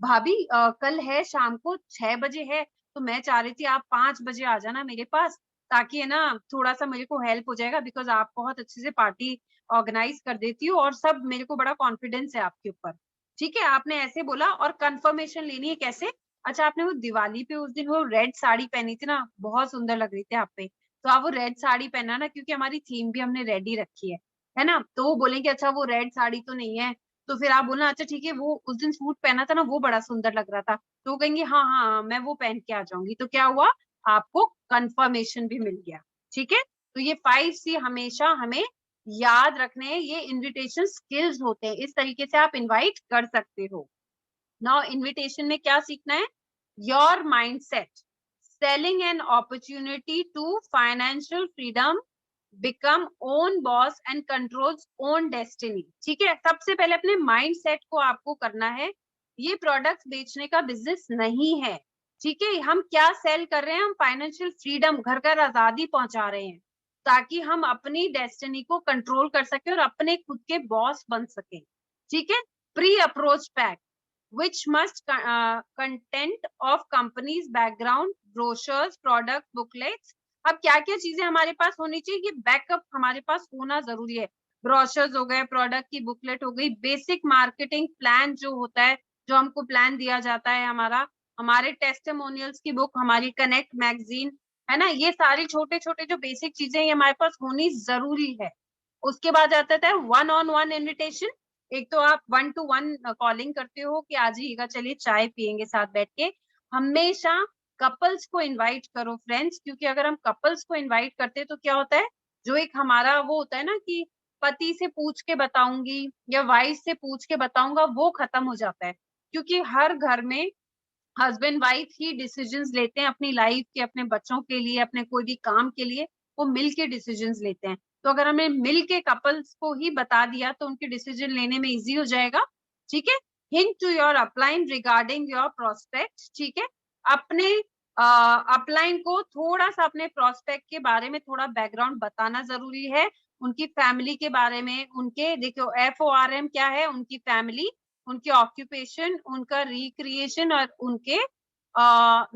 भाभी कल है शाम को 6 बजे है, तो मैं चाह रही थी आप 5 बजे आ जाना मेरे पास, ताकि है ना थोड़ा सा मेरे को हेल्प हो जाएगा, बिकॉज आप बहुत अच्छे से पार्टी ऑर्गेनाइज कर देती हो और सब मेरे को बड़ा कॉन्फिडेंस है आपके ऊपर। ठीक है, आपने ऐसे बोला और कंफर्मेशन लेनी है कैसे? अच्छा, आपने वो दिवाली पे उस दिन वो रेड साड़ी पहनी थी ना, बहुत सुंदर लग रही थी आप पे, तो आप वो रेड साड़ी पहना ना, क्योंकि हमारी थीम भी हमने रेड ही रखी है ना। तो वो बोलेंगे अच्छा वो रेड साड़ी तो नहीं है, तो फिर आप बोलना अच्छा ठीक है, वो उस दिन सूट पहना था ना वो बड़ा सुंदर लग रहा था, तो वो कहेंगे हाँ हाँ हाँ, मैं वो पहन के आ जाऊंगी। तो क्या हुआ, आपको कंफर्मेशन भी मिल गया। ठीक है, तो ये 5C हमेशा हमें याद रखने हैं, ये इनविटेशन स्किल्स होते हैं, इस तरीके से आप इनवाइट कर सकते हो। नाउ इनविटेशन में क्या सीखना है? Your mindset, selling an opportunity to financial freedom, become own boss and controls own destiny. ठीक है, सबसे पहले अपने माइंडसेट को आपको करना है, ये प्रोडक्ट्स बेचने का बिजनेस नहीं है। ठीक है, हम क्या सेल कर रहे हैं? हम फाइनेंशियल फ्रीडम, घर घर आजादी पहुंचा रहे हैं, ताकि हम अपनी डेस्टिनी को कंट्रोल कर सके और अपने खुद के बॉस बन सके। ठीक है, pre approach pack which must content of company's background, brochures, product booklets। अब क्या क्या चीजें हमारे पास होनी चाहिए, ये बैकअप हमारे पास होना जरूरी है। ब्रोशर्स हो गए, प्रोडक्ट की बुकलेट हो गई, बेसिक मार्केटिंग प्लान जो होता है, जो हमको प्लान दिया जाता है हमारा, हमारे टेस्टिमोनियल्स की बुक, हमारी कनेक्ट मैगजीन, है ना, ये सारी छोटे छोटे जो बेसिक चीजें ये हमारे पास होनी जरूरी है। उसके बाद आता था वन ऑन वन इन्विटेशन। एक तो आप 1-to-1 कॉलिंग करते हो कि आ जाइएगा, चलिए चाय पियेंगे साथ बैठ के। हमेशा कपल्स को इनवाइट करो फ्रेंड्स, क्योंकि अगर हम कपल्स को इनवाइट करते हैं तो क्या होता है, जो एक हमारा वो होता है ना कि पति से पूछ के बताऊंगी या वाइफ से पूछ के बताऊंगा, वो खत्म हो जाता है। क्योंकि हर घर में हस्बैंड वाइफ ही डिसीजंस लेते हैं अपनी लाइफ के, अपने बच्चों के लिए, अपने कोई भी काम के लिए, वो मिल के डिसीजंस लेते हैं। तो अगर हमने मिल के कपल्स को ही बता दिया तो उनके डिसीजन लेने में इजी हो जाएगा। ठीक है, hint to your upline regarding your prospect. ठीक है, अपने अपलाइन को थोड़ा सा अपने प्रोस्पेक्ट के बारे में थोड़ा बैकग्राउंड बताना जरूरी है, उनकी फैमिली के बारे में, उनके देखो FORM क्या है, उनकी फैमिली, उनके ऑक्यूपेशन, उनका रिक्रिएशन और उनके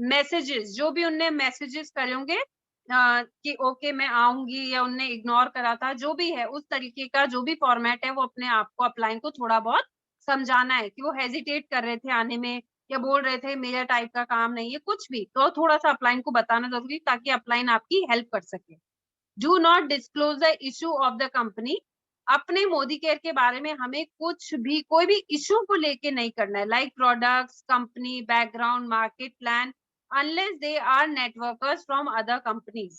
मैसेजेस, जो भी उनने मैसेजेस करे होंगे कि ओके मैं आऊंगी या उनने इग्नोर करा था, जो भी है उस तरीके का जो भी फॉर्मेट है, वो अपने आप को अपलाइन को थोड़ा बहुत समझाना है कि वो हेजिटेट कर रहे थे आने में, या बोल रहे थे मेरा टाइप का काम नहीं है, कुछ भी, तो थोड़ा सा अपलाइन को बताना जरूरी, ताकि अपलाइन आपकी हेल्प कर सके। Do not disclose the issue of the company. अपने मोदी केयर के बारे में हमें कुछ भी, कोई भी इशू को लेके नहीं करना है, like products, company, background, market plan, unless they are networkers from other companies.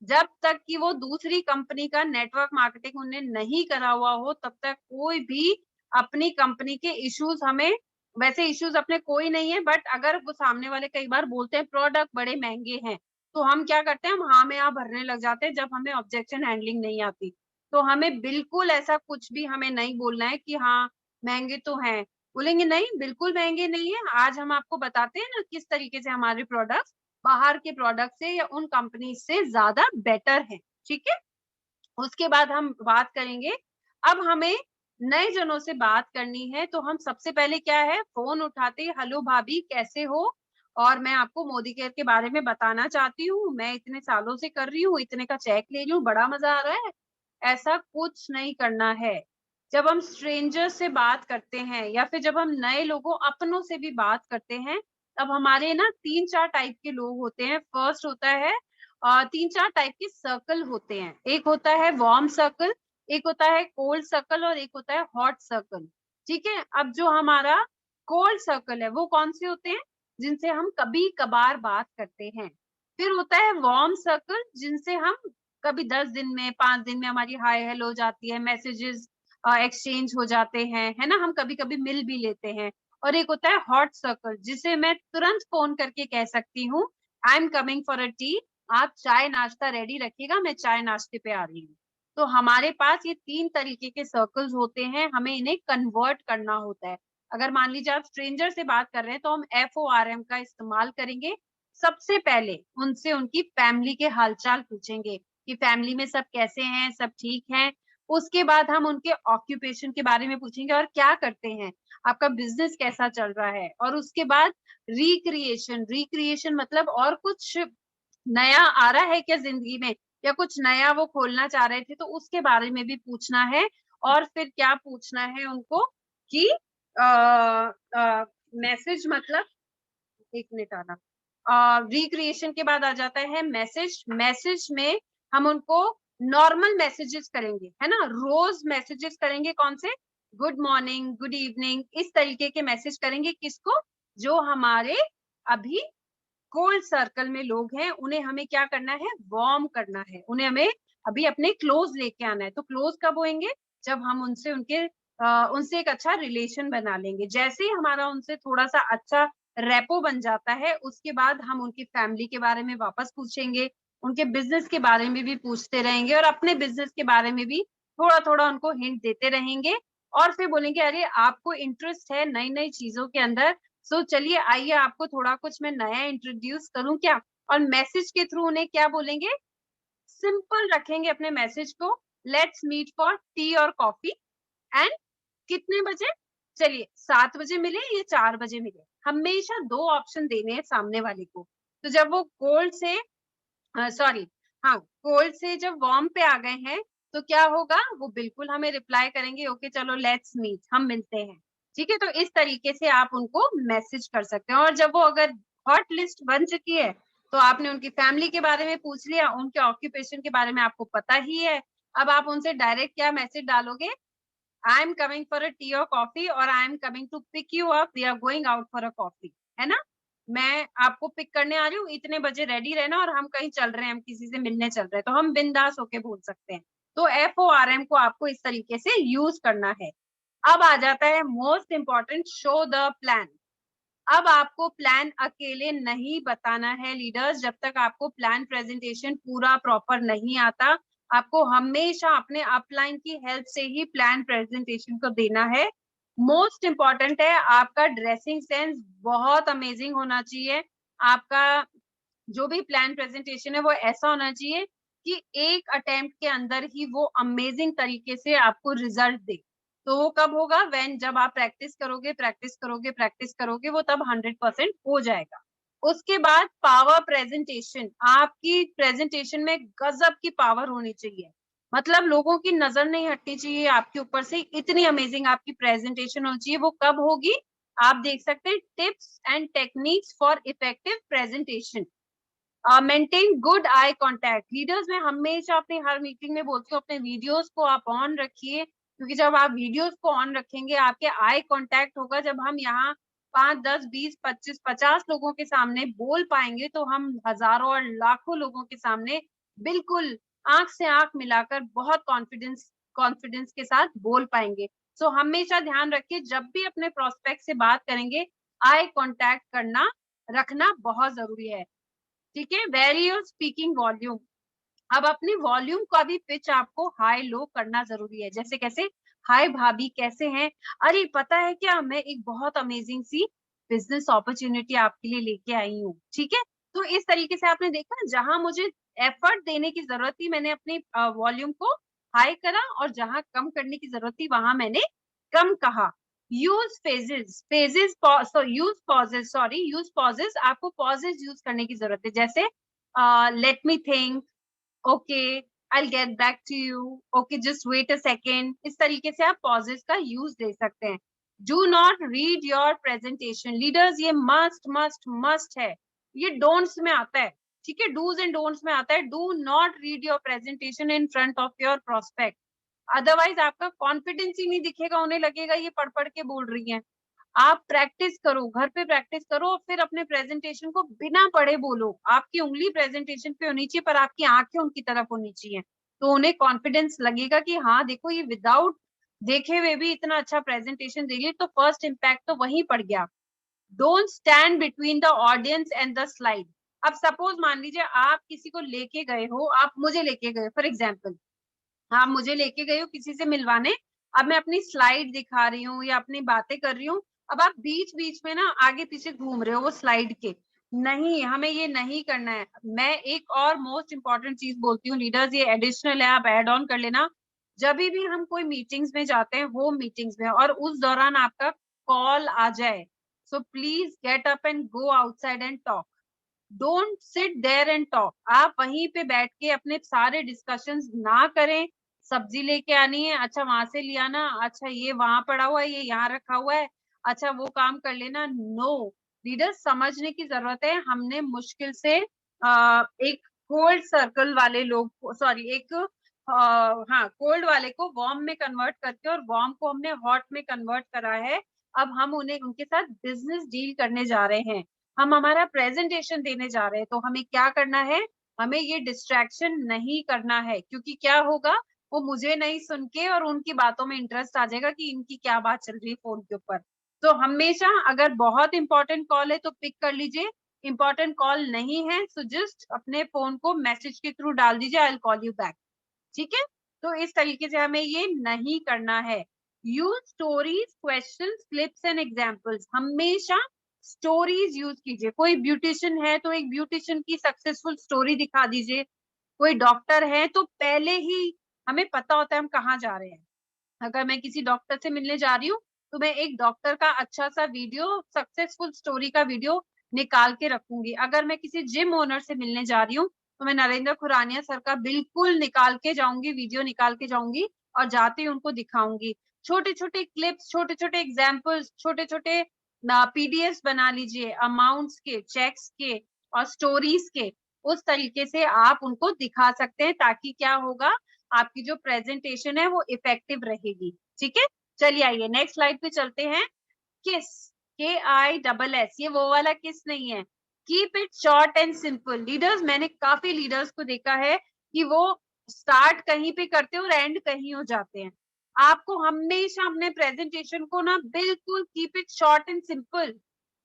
जब तक कि वो दूसरी कंपनी का नेटवर्क मार्केटिंग उन्हें नहीं करा हुआ हो, तब तक कोई भी अपनी कंपनी के इश्यूज हमें, वैसे इश्यूज अपने कोई नहीं है, बट अगर वो सामने वाले कई बार बोलते हैं प्रोडक्ट बड़े महंगे हैं, तो हम क्या करते हैं, हम हाँ में हाँ भरने लग जाते हैं, जब हमें ऑब्जेक्शन हैंडलिंग नहीं आती। तो हमें बिल्कुल ऐसा कुछ भी हमें नहीं बोलना है कि हाँ महंगे तो हैं, बोलेंगे नहीं बिल्कुल महंगे नहीं है। आज हम आपको बताते हैं ना किस तरीके से हमारे प्रोडक्ट बाहर के प्रोडक्ट से या उन कंपनी से ज्यादा बेटर है। ठीक है, उसके बाद हम बात करेंगे, अब हमें नए जनों से बात करनी है, तो हम सबसे पहले क्या है, फोन उठाते, हेलो भाभी कैसे हो, और मैं आपको मोदी केयर के बारे में बताना चाहती हूँ, मैं इतने सालों से कर रही हूँ, इतने का चेक ले रही हूँ, बड़ा मजा आ रहा है। ऐसा कुछ नहीं करना है। जब हम स्ट्रेंजर से बात करते हैं या फिर जब हम नए लोगों अपनों से भी बात करते हैं, तब हमारे ना 3-4 टाइप के लोग होते हैं। फर्स्ट होता है 3-4 टाइप के सर्कल होते हैं, एक होता है वार्म सर्कल, एक होता है कोल्ड सर्कल और एक होता है हॉट सर्कल। ठीक है, अब जो हमारा कोल्ड सर्कल है वो कौन से होते हैं, जिनसे हम कभी कभार बात करते हैं। फिर होता है वार्म सर्कल, जिनसे हम कभी 10 दिन में, 5 दिन में हमारी हाय हेलो हो जाती है, मैसेजेस एक्सचेंज हो जाते हैं, है ना, हम कभी कभी मिल भी लेते हैं। और एक होता है हॉट सर्कल, जिसे मैं तुरंत फोन करके कह सकती हूँ आई am coming for a T, आप चाय नाश्ता रेडी रखिएगा, मैं चाय नाश्ते पे आ रही हूँ। तो हमारे पास ये 3 तरीके के सर्कल्स होते हैं, हमें इन्हें कन्वर्ट करना होता है। अगर मान लीजिए आप स्ट्रेंजर से बात कर रहे हैं, तो हम FORM का इस्तेमाल करेंगे। सबसे पहले उनसे उनकी फैमिली के हालचाल पूछेंगे कि फैमिली में सब कैसे हैं, सब ठीक हैं। उसके बाद हम उनके ऑक्यूपेशन के बारे में पूछेंगे और क्या करते हैं, आपका बिजनेस कैसा चल रहा है। और उसके बाद रिक्रिएशन, रिक्रिएशन मतलब और कुछ नया आ रहा है क्या जिंदगी में, या कुछ नया वो खोलना चाह रहे थे, तो उसके बारे में भी पूछना है। और फिर क्या पूछना है उनको कि मैसेज मतलब, एक मिनट आना, रिक्रिएशन के बाद आ जाता है मैसेज। मैसेज में हम उनको नॉर्मल मैसेजेस करेंगे, है ना, रोज मैसेजेस करेंगे। कौन से? गुड मॉर्निंग, गुड इवनिंग, इस तरीके के मैसेज करेंगे। किसको? जो हमारे अभी कोल्ड सर्कल में लोग हैं, उन्हें हमें क्या करना है? वार्म करना है, उन्हें हमें अभी अपने क्लोज लेके आना है। तो क्लोज कब होंगे? जब हम उनसे उनसे एक अच्छा रिलेशन बना लेंगे। जैसे ही हमारा उनसे थोड़ा सा अच्छा रेपो बन जाता है, उसके बाद हम उनकी फैमिली के बारे में वापस पूछेंगे, उनके बिजनेस के बारे में भी पूछते रहेंगे, और अपने बिजनेस के बारे में भी थोड़ा थोड़ा उनको हिंट देते रहेंगे। और फिर बोलेंगे अरे आपको इंटरेस्ट है नई नई चीजों के अंदर, सो चलिए आइए आपको थोड़ा कुछ मैं नया इंट्रोड्यूस करूं क्या। और मैसेज के थ्रू उन्हें क्या बोलेंगे? सिंपल रखेंगे अपने मैसेज को, लेट्स मीट फॉर टी और कॉफी, एंड कितने बजे? चलिए 7 बजे मिले या 4 बजे मिले, हमेशा 2 ऑप्शन देने हैं सामने वाले को। तो जब वो कोल्ड से, सॉरी, हाँ, कोल्ड से जब वार्म पे आ गए हैं, तो क्या होगा? वो बिल्कुल हमें रिप्लाई करेंगे, ओके चलो लेट्स मीट, हम मिलते हैं। ठीक है, तो इस तरीके से आप उनको मैसेज कर सकते हैं। और जब वो अगर हॉट लिस्ट बन चुकी है, तो आपने उनकी फैमिली के बारे में पूछ लिया, उनके ऑक्यूपेशन के बारे में आपको पता ही है। अब आप उनसे डायरेक्ट क्या मैसेज डालोगे? I am coming for a tea और कॉफी, और I am coming to pick you up, we are going out for a coffee, है ना, मैं आपको पिक करने आ रही हूँ, इतने बजे रेडी रहना, और हम कहीं चल रहे हैं, हम किसी से मिलने चल रहे हैं, तो हम बिंदास होके बोल सकते हैं। तो FORM को आपको इस तरीके से यूज करना है। अब आ जाता है most important, show the plan. अब आपको प्लान अकेले नहीं बताना है लीडर्स, जब तक आपको प्लान प्रेजेंटेशन पूरा प्रॉपर नहीं आता। आपको हमेशा अपने अपलाइन की हेल्प से ही प्लान प्रेजेंटेशन को देना है। मोस्ट इंपॉर्टेंट है, आपका ड्रेसिंग सेंस बहुत अमेजिंग होना चाहिए। आपका जो भी प्लान प्रेजेंटेशन है वो ऐसा होना चाहिए कि एक अटेम्प्ट के अंदर ही वो अमेजिंग तरीके से आपको रिजल्ट दे। तो वो कब होगा? व्हेन, जब आप प्रैक्टिस करोगे, प्रैक्टिस करोगे, प्रैक्टिस करोगे, वो तब 100% हो जाएगा। उसके बाद पावर प्रेजेंटेशन, आपकी प्रेजेंटेशन में गजब की पावर होनी चाहिए। मतलब लोगों की नजर नहीं हटनी चाहिए आपके ऊपर से, इतनी अमेजिंग आपकी प्रेजेंटेशन होनी चाहिए। वो कब होगी? आप देख सकते हैं, tips and techniques for effective presentation. Maintain good eye contact. Leaders, मैं हमेशा अपनी हर मीटिंग में बोलती हूँ, अपने वीडियोस को आप ऑन रखिए, क्योंकि जब आप वीडियोस को ऑन रखेंगे, आपके आई कांटेक्ट होगा। जब हम यहाँ 5, 10, 20, 25, 50 लोगों के सामने बोल पाएंगे, तो हम हजारों और लाखों लोगों के सामने बिल्कुल आंख से आंख मिलाकर बहुत कॉन्फिडेंस कॉन्फिडेंस के साथ बोल पाएंगे। सो हमेशा ध्यान रखिए, जब भी अपने प्रोस्पेक्ट से बात करेंगे, आई कांटेक्ट करना रखना बहुत जरूरी है। ठीक है, वेरी योर स्पीकिंग वॉल्यूम। अब अपनी वॉल्यूम का भी पिच आपको हाई लो करना जरूरी है। जैसे कैसे? हाय भाभी, कैसे हैं? अरे पता है क्या, मैं एक बहुत अमेजिंग सी बिजनेस अपॉर्चुनिटी आपके लिए लेके आई हूँ। ठीक है, तो इस तरीके से आपने देखा, जहां मुझे एफर्ट देने की जरूरत थी, मैंने अपनी वॉल्यूम को हाई करा, और जहां कम करने की जरूरत थी, वहां मैंने कम कहा। Use phases, use pauses, sorry, use pauses, pauses use यूज करने की जरूरत है। जैसे let me think, okay, I'll get back to you, okay just wait a second, इस तरीके से आप पॉजेस का यूज दे सकते हैं। Do not read your presentation. Leaders, ये मस्ट मस्ट मस्ट है, ये डोंट्स में आता है। ठीक है, डूज एंड डोंट्स में आता है। Do not read your presentation in front of your prospect, otherwise आपका कॉन्फिडेंस ही नहीं दिखेगा, उन्हें लगेगा ये पढ़ पढ़ के बोल रही है। आप प्रैक्टिस करो, घर पे प्रैक्टिस करो, और फिर अपने प्रेजेंटेशन को बिना पढ़े बोलो। आपकी उंगली प्रेजेंटेशन पे होनी चाहिए, पर आपकी आंखें उनकी तरफ होनी चाहिए। तो उन्हें कॉन्फिडेंस लगेगा कि हाँ देखो, ये विदाउट देखे हुए भी इतना अच्छा प्रेजेंटेशन दे रही, तो फर्स्ट इम्पैक्ट तो वहीं पड़ गया। Don't stand between the audience and the slide. अब सपोज मान लीजिए आप किसी को लेके गए हो, आप मुझे लेके गए फॉर एग्जाम्पल, आप मुझे लेके गए हो किसी से मिलवाने। अब मैं अपनी स्लाइड दिखा रही हूँ या अपनी बातें कर रही हूँ, अब आप बीच बीच में ना आगे पीछे घूम रहे हो वो स्लाइड के। नहीं, हमें ये नहीं करना है। मैं एक और मोस्ट इंपॉर्टेंट चीज बोलती हूँ लीडर्स, ये एडिशनल है, आप एड ऑन कर लेना। जब भी हम कोई मीटिंग्स में जाते हैं, होम मीटिंग्स में, और उस दौरान आपका कॉल आ जाए, so please get up and go outside and talk. Don't sit there and talk. आप वहीं पे बैठ के अपने सारे डिस्कशंस ना करें। सब्जी लेके आनी है, अच्छा वहां से ले आना, अच्छा ये वहां पड़ा हुआ है, ये यहाँ रखा हुआ है, अच्छा वो काम कर लेना। नो, लीडर्स समझने की जरूरत है। हमने मुश्किल से एक कोल्ड सर्कल वाले लोग, सॉरी एक हाँ कोल्ड वाले को वार्म में कन्वर्ट करके और वार्म को हमने हॉट में कन्वर्ट करा है। अब हम उन्हें उनके साथ बिजनेस डील करने जा रहे हैं, हम हमारा प्रेजेंटेशन देने जा रहे हैं। तो हमें क्या करना है, हमें ये डिस्ट्रैक्शन नहीं करना है, क्योंकि क्या होगा, वो मुझे नहीं सुन के और उनकी बातों में इंटरेस्ट आ जाएगा कि इनकी क्या बात चल रही है फोन के ऊपर। तो हमेशा अगर बहुत इंपॉर्टेंट कॉल है तो पिक कर लीजिए, इंपॉर्टेंट कॉल नहीं है तो जस्ट अपने फोन को मैसेज के थ्रू डाल दीजिए, I will call you back. ठीक है, तो इस तरीके से हमें ये नहीं करना है। Use stories, question, clips and examples. हमेशा स्टोरीज यूज कीजिए। कोई ब्यूटिशियन है तो एक ब्यूटिशियन की सक्सेसफुल स्टोरी दिखा दीजिए। कोई डॉक्टर है तो पहले ही हमें पता होता है हम कहाँ जा रहे हैं। अगर मैं किसी डॉक्टर से मिलने जा रही हूँ तो मैं एक डॉक्टर का अच्छा सा वीडियो, सक्सेसफुल स्टोरी का वीडियो निकाल के रखूंगी। अगर मैं किसी जिम ओनर से मिलने जा रही हूँ तो मैं नरेंद्र खुरानिया सर का बिल्कुल निकाल के जाऊंगी, वीडियो निकाल के जाऊंगी और जाते ही उनको दिखाऊंगी। छोटे छोटे क्लिप्स, छोटे छोटे एग्जाम्पल्स, छोटे छोटे पीडीएफ बना लीजिए अमाउंट्स के, चेक्स के और स्टोरीज के। उस तरीके से आप उनको दिखा सकते हैं, ताकि क्या होगा, आपकी जो प्रेजेंटेशन है वो इफेक्टिव रहेगी। ठीक है, चलिए आइए नेक्स्ट स्लाइड पे चलते हैं। किस, KISS, ये वो वाला किस नहीं है। Keep it short and simple. Leaders, मैंने काफी लीडर्स को देखा है कि वो स्टार्ट कहीं पे करते हैं और एंड कहीं हो जाते हैं। आपको हमेशा अपने प्रेजेंटेशन को ना बिल्कुल keep it short and simple.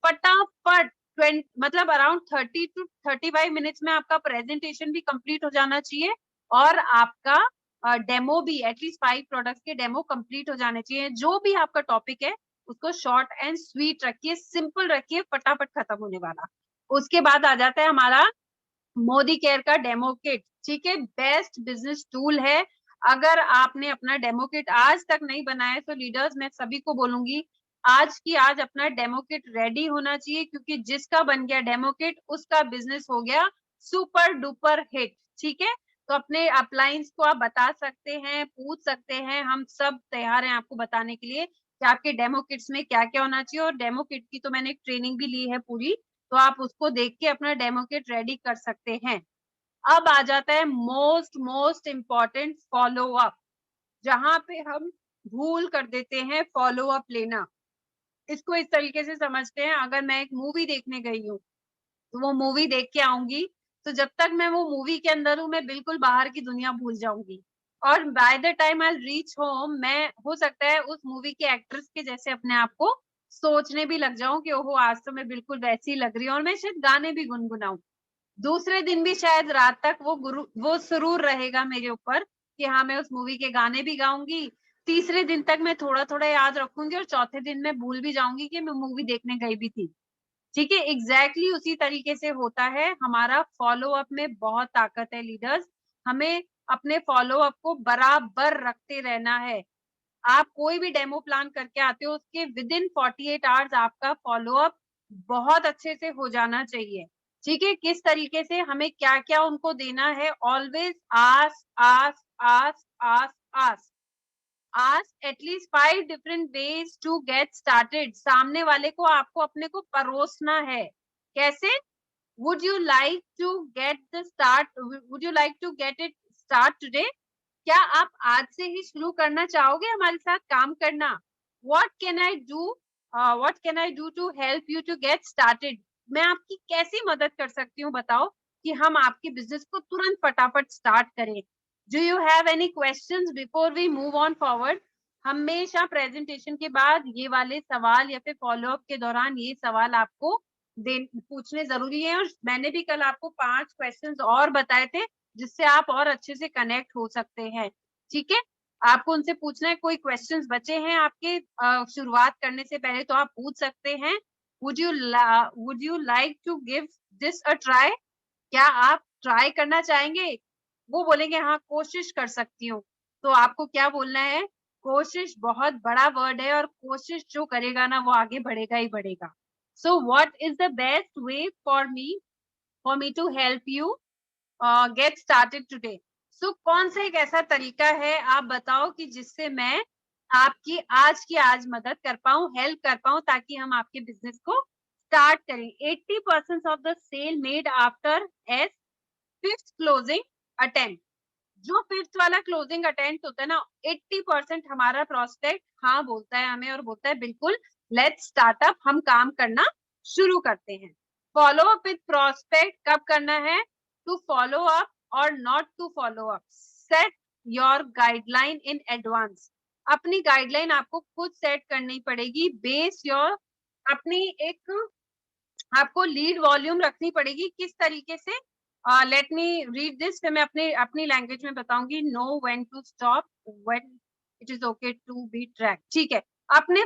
फटाफट 20 मतलब अराउंड 30 to 35 मिनट्स में आपका प्रेजेंटेशन भी कंप्लीट हो जाना चाहिए और आपका डेमो भी, एटलीस्ट 5 प्रोडक्ट्स के डेमो कंप्लीट हो जाने चाहिए। जो भी आपका टॉपिक है उसको शॉर्ट एंड स्वीट रखिए, सिंपल रखिए, फटाफट खत्म होने वाला। उसके बाद आ जाता है हमारा मोदी केयर का डेमो किट। ठीक है, बेस्ट बिजनेस टूल है। अगर आपने अपना डेमो किट आज तक नहीं बनाया तो लीडर्स मैं सभी को बोलूंगी, आज की आज अपना डेमो किट रेडी होना चाहिए, क्योंकि जिसका बन गया डेमो किट उसका बिजनेस हो गया सुपर डुपर हिट। ठीक है, तो अपने अपलाइंस को आप बता सकते हैं, पूछ सकते हैं, हम सब तैयार हैं आपको बताने के लिए कि आपके डेमो किट्स में क्या क्या होना चाहिए। और डेमो किट की तो मैंने एक ट्रेनिंग भी ली है पूरी, तो आप उसको देख के अपना डेमो किट रेडी कर सकते हैं। अब आ जाता है most most important, follow up, जहां पे हम भूल कर देते हैं फॉलो अप लेना। इसको इस तरीके से समझते हैं, अगर मैं एक मूवी देखने गई हूँ तो वो मूवी देख के आऊंगी, तो जब तक मैं वो मूवी के अंदर हूँ मैं बिल्कुल बाहर की दुनिया भूल जाऊंगी। और by the time I reach home, मैं हो सकता है उस मूवी के एक्ट्रेस के जैसे अपने आप को सोचने भी लग जाऊं कि ओहो आज तो मैं बिल्कुल वैसी लग रही हूँ, और मैं शायद गाने भी गुनगुनाऊं। दूसरे दिन भी शायद रात तक वो सुरूर रहेगा मेरे ऊपर कि हाँ मैं उस मूवी के गाने भी गाऊंगी। तीसरे दिन तक मैं थोड़ा थोड़ा याद रखूंगी और चौथे दिन मैं भूल भी जाऊंगी कि मैं मूवी देखने गई भी थी। ठीक है, एग्जैक्टली उसी तरीके से होता है। हमारा फॉलो अप में बहुत ताकत है लीडर्स, हमें अपने फॉलो अप को बराबर रखते रहना है। आप कोई भी डेमो प्लान करके आते हो उसके विद इन 48 आवर्स आपका फॉलो अप बहुत अच्छे से हो जाना चाहिए। ठीक है, किस तरीके से हमें क्या क्या उनको देना है, always ask ask ask ask ask ask at least 5 different ways to get started. सामने वाले को आपको अपने को परोसना है। कैसे, would you like to get the start, would you like to get it start today, क्या आप आज से ही शुरू करना चाहोगे हमारे साथ काम करना। What can I do, what can I do to help you to get started, मैं आपकी कैसी मदद कर सकती हूँ बताओ कि हम आपके बिजनेस को तुरंत फटाफट स्टार्ट करें। Do you have any questions before we move on forward. हमेशा प्रेजेंटेशन के बाद ये वाले सवाल या फिर फॉलोअप के दौरान ये सवाल आपको पूछने जरूरी है। और मैंने भी कल आपको 5 क्वेश्चंस और बताए थे जिससे आप और अच्छे से कनेक्ट हो सकते हैं। ठीक है, आपको उनसे पूछना है। कोई क्वेश्चंस बचे हैं आपके शुरुआत करने से पहले तो आप पूछ सकते हैं। Would you like to give this a try, क्या आप ट्राई करना चाहेंगे। वो बोलेंगे हाँ कोशिश कर सकती हूँ, तो आपको क्या बोलना है, कोशिश बहुत बड़ा वर्ड है और कोशिश जो करेगा ना वो आगे बढ़ेगा ही बढ़ेगा। So what is the best way for me for me to help you get started today. So कौन सा एक ऐसा तरीका है आप बताओ कि जिससे मैं आपकी आज मदद कर पाऊं, हेल्प कर पाऊं, ताकि हम आपके बिजनेस को स्टार्ट करें। 80% of the sale made after as fifth closing attempt. जो फिफ्थ वाला क्लोजिंग अटेम्प्ट होता है ना, 80% हमारा प्रोस्पेक्ट हाँ बोलता है हमें और बोलता है बिल्कुल लेट्स स्टार्ट अप, हम काम करना शुरू करते हैं। फॉलो अप विद प्रोस्पेक्ट कब करना है? टू फॉलो अप और not to follow up. Set your guideline in advance. अपनी गाइडलाइन आपको खुद सेट करनी पड़ेगी। बेस योर अपनी एक आपको लीड वॉल्यूम रखनी पड़ेगी। किस तरीके से? लेट मी रीड दिस, फिर मैं अपनी लैंग्वेज में बताऊंगी। Know when to stop, when it is okay to be track. ठीक है, अपने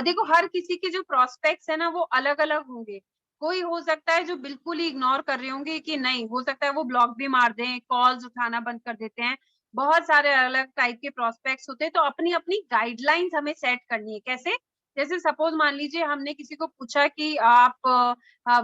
देखो हर किसी के जो प्रोस्पेक्ट्स है ना वो अलग अलग होंगे। कोई हो सकता है जो बिल्कुल ही इग्नोर कर रहे होंगे कि नहीं, हो सकता है वो ब्लॉक भी मार दें, कॉल्स उठाना बंद कर देते हैं। बहुत सारे अलग टाइप के प्रोस्पेक्ट्स होते हैं, तो अपनी अपनी गाइडलाइंस हमें सेट करनी है। कैसे? जैसे सपोज मान लीजिए हमने किसी को पूछा कि आप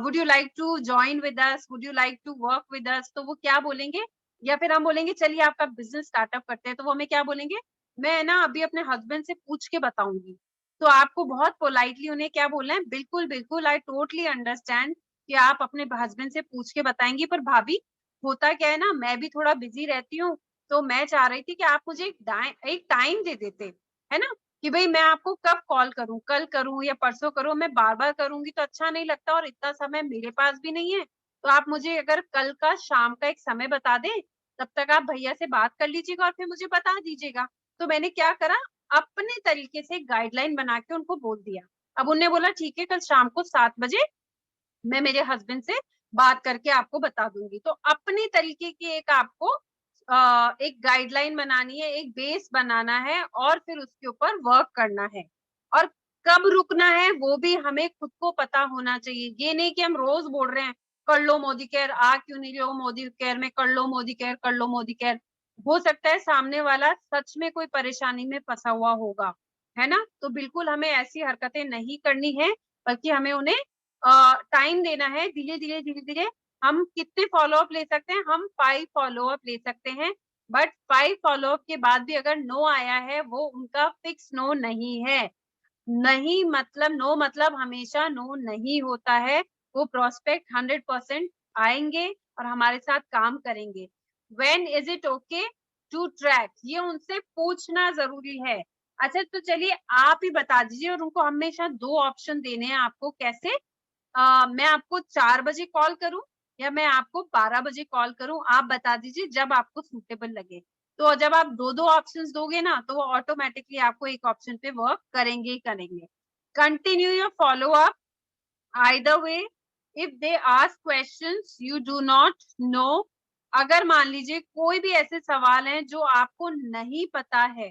would you like to join with us, would you like to work with us, तो वो क्या बोलेंगे? या फिर हम बोलेंगे चलिए आपका बिजनेस स्टार्टअप करते हैं, तो वो हमें क्या बोलेंगे? मैं ना अभी अपने हस्बैंड से पूछ के बताऊंगी। तो आपको बहुत पोलाइटली उन्हें क्या बोलना है? बिल्कुल बिल्कुल, आई टोटली अंडरस्टैंड कि आप अपने हस्बैंड से पूछ के बताएंगी, पर भाभी होता क्या है ना, मैं भी थोड़ा बिजी रहती हूँ, तो मैं चाह रही थी कि आप मुझे एक टाइम दे देते, है ना, कि भाई मैं आपको कब कॉल करूं, कल करूं या परसों करूं। मैं बार बार करूंगी तो अच्छा नहीं लगता, और इतना समय मेरे पास भी नहीं है। तो आप मुझे अगर कल का शाम का एक समय बता दें, तब तक आप भैया से बात कर लीजिएगा और फिर मुझे बता दीजिएगा। तो मैंने क्या करा, अपने तरीके से गाइडलाइन बना के उनको बोल दिया। अब उन्होंने बोला ठीक है, कल शाम को 7 बजे मैं मेरे हस्बैंड से बात करके आपको बता दूंगी। तो अपने तरीके की एक आपको एक गाइडलाइन बनानी है, एक बेस बनाना है, और फिर उसके ऊपर वर्क करना है। और कब रुकना है वो भी हमें खुद को पता होना चाहिए। ये नहीं कि हम रोज बोल रहे हैं कर लो मोदी केयर, आ क्यों नहीं रहे हो मोदी केयर में, कर लो मोदी केयर, कर लो मोदी केयर। हो सकता है सामने वाला सच में कोई परेशानी में फंसा हुआ होगा, है ना। तो बिल्कुल हमें ऐसी हरकतें नहीं करनी है, बल्कि हमें उन्हें टाइम देना है। धीरे धीरे धीरे धीरे हम कितने फॉलो अप ले सकते हैं? हम 5 फॉलो अप ले सकते हैं। बट 5 फॉलो अप के बाद भी अगर नो आया है, वो उनका फिक्स नो नहीं है। नहीं मतलब नो मतलब हमेशा नो नहीं होता है। वो प्रोस्पेक्ट 100% आएंगे और हमारे साथ काम करेंगे। When is it okay to track, ये उनसे पूछना जरूरी है। अच्छा, तो चलिए आप ही बता दीजिए, और उनको हमेशा 2 ऑप्शन देने हैं आपको। कैसे? मैं आपको 4 बजे कॉल करूं या मैं आपको 12 बजे कॉल करूं? आप बता दीजिए जब आपको सूटेबल लगे। तो जब आप दो दो ऑप्शंस दोगे ना, तो वो ऑटोमेटिकली आपको एक ऑप्शन पे वर्क करेंगे ही करेंगे। Continue your follow up either way if they ask questions you do not know। अगर मान लीजिए कोई भी ऐसे सवाल हैं जो आपको नहीं पता है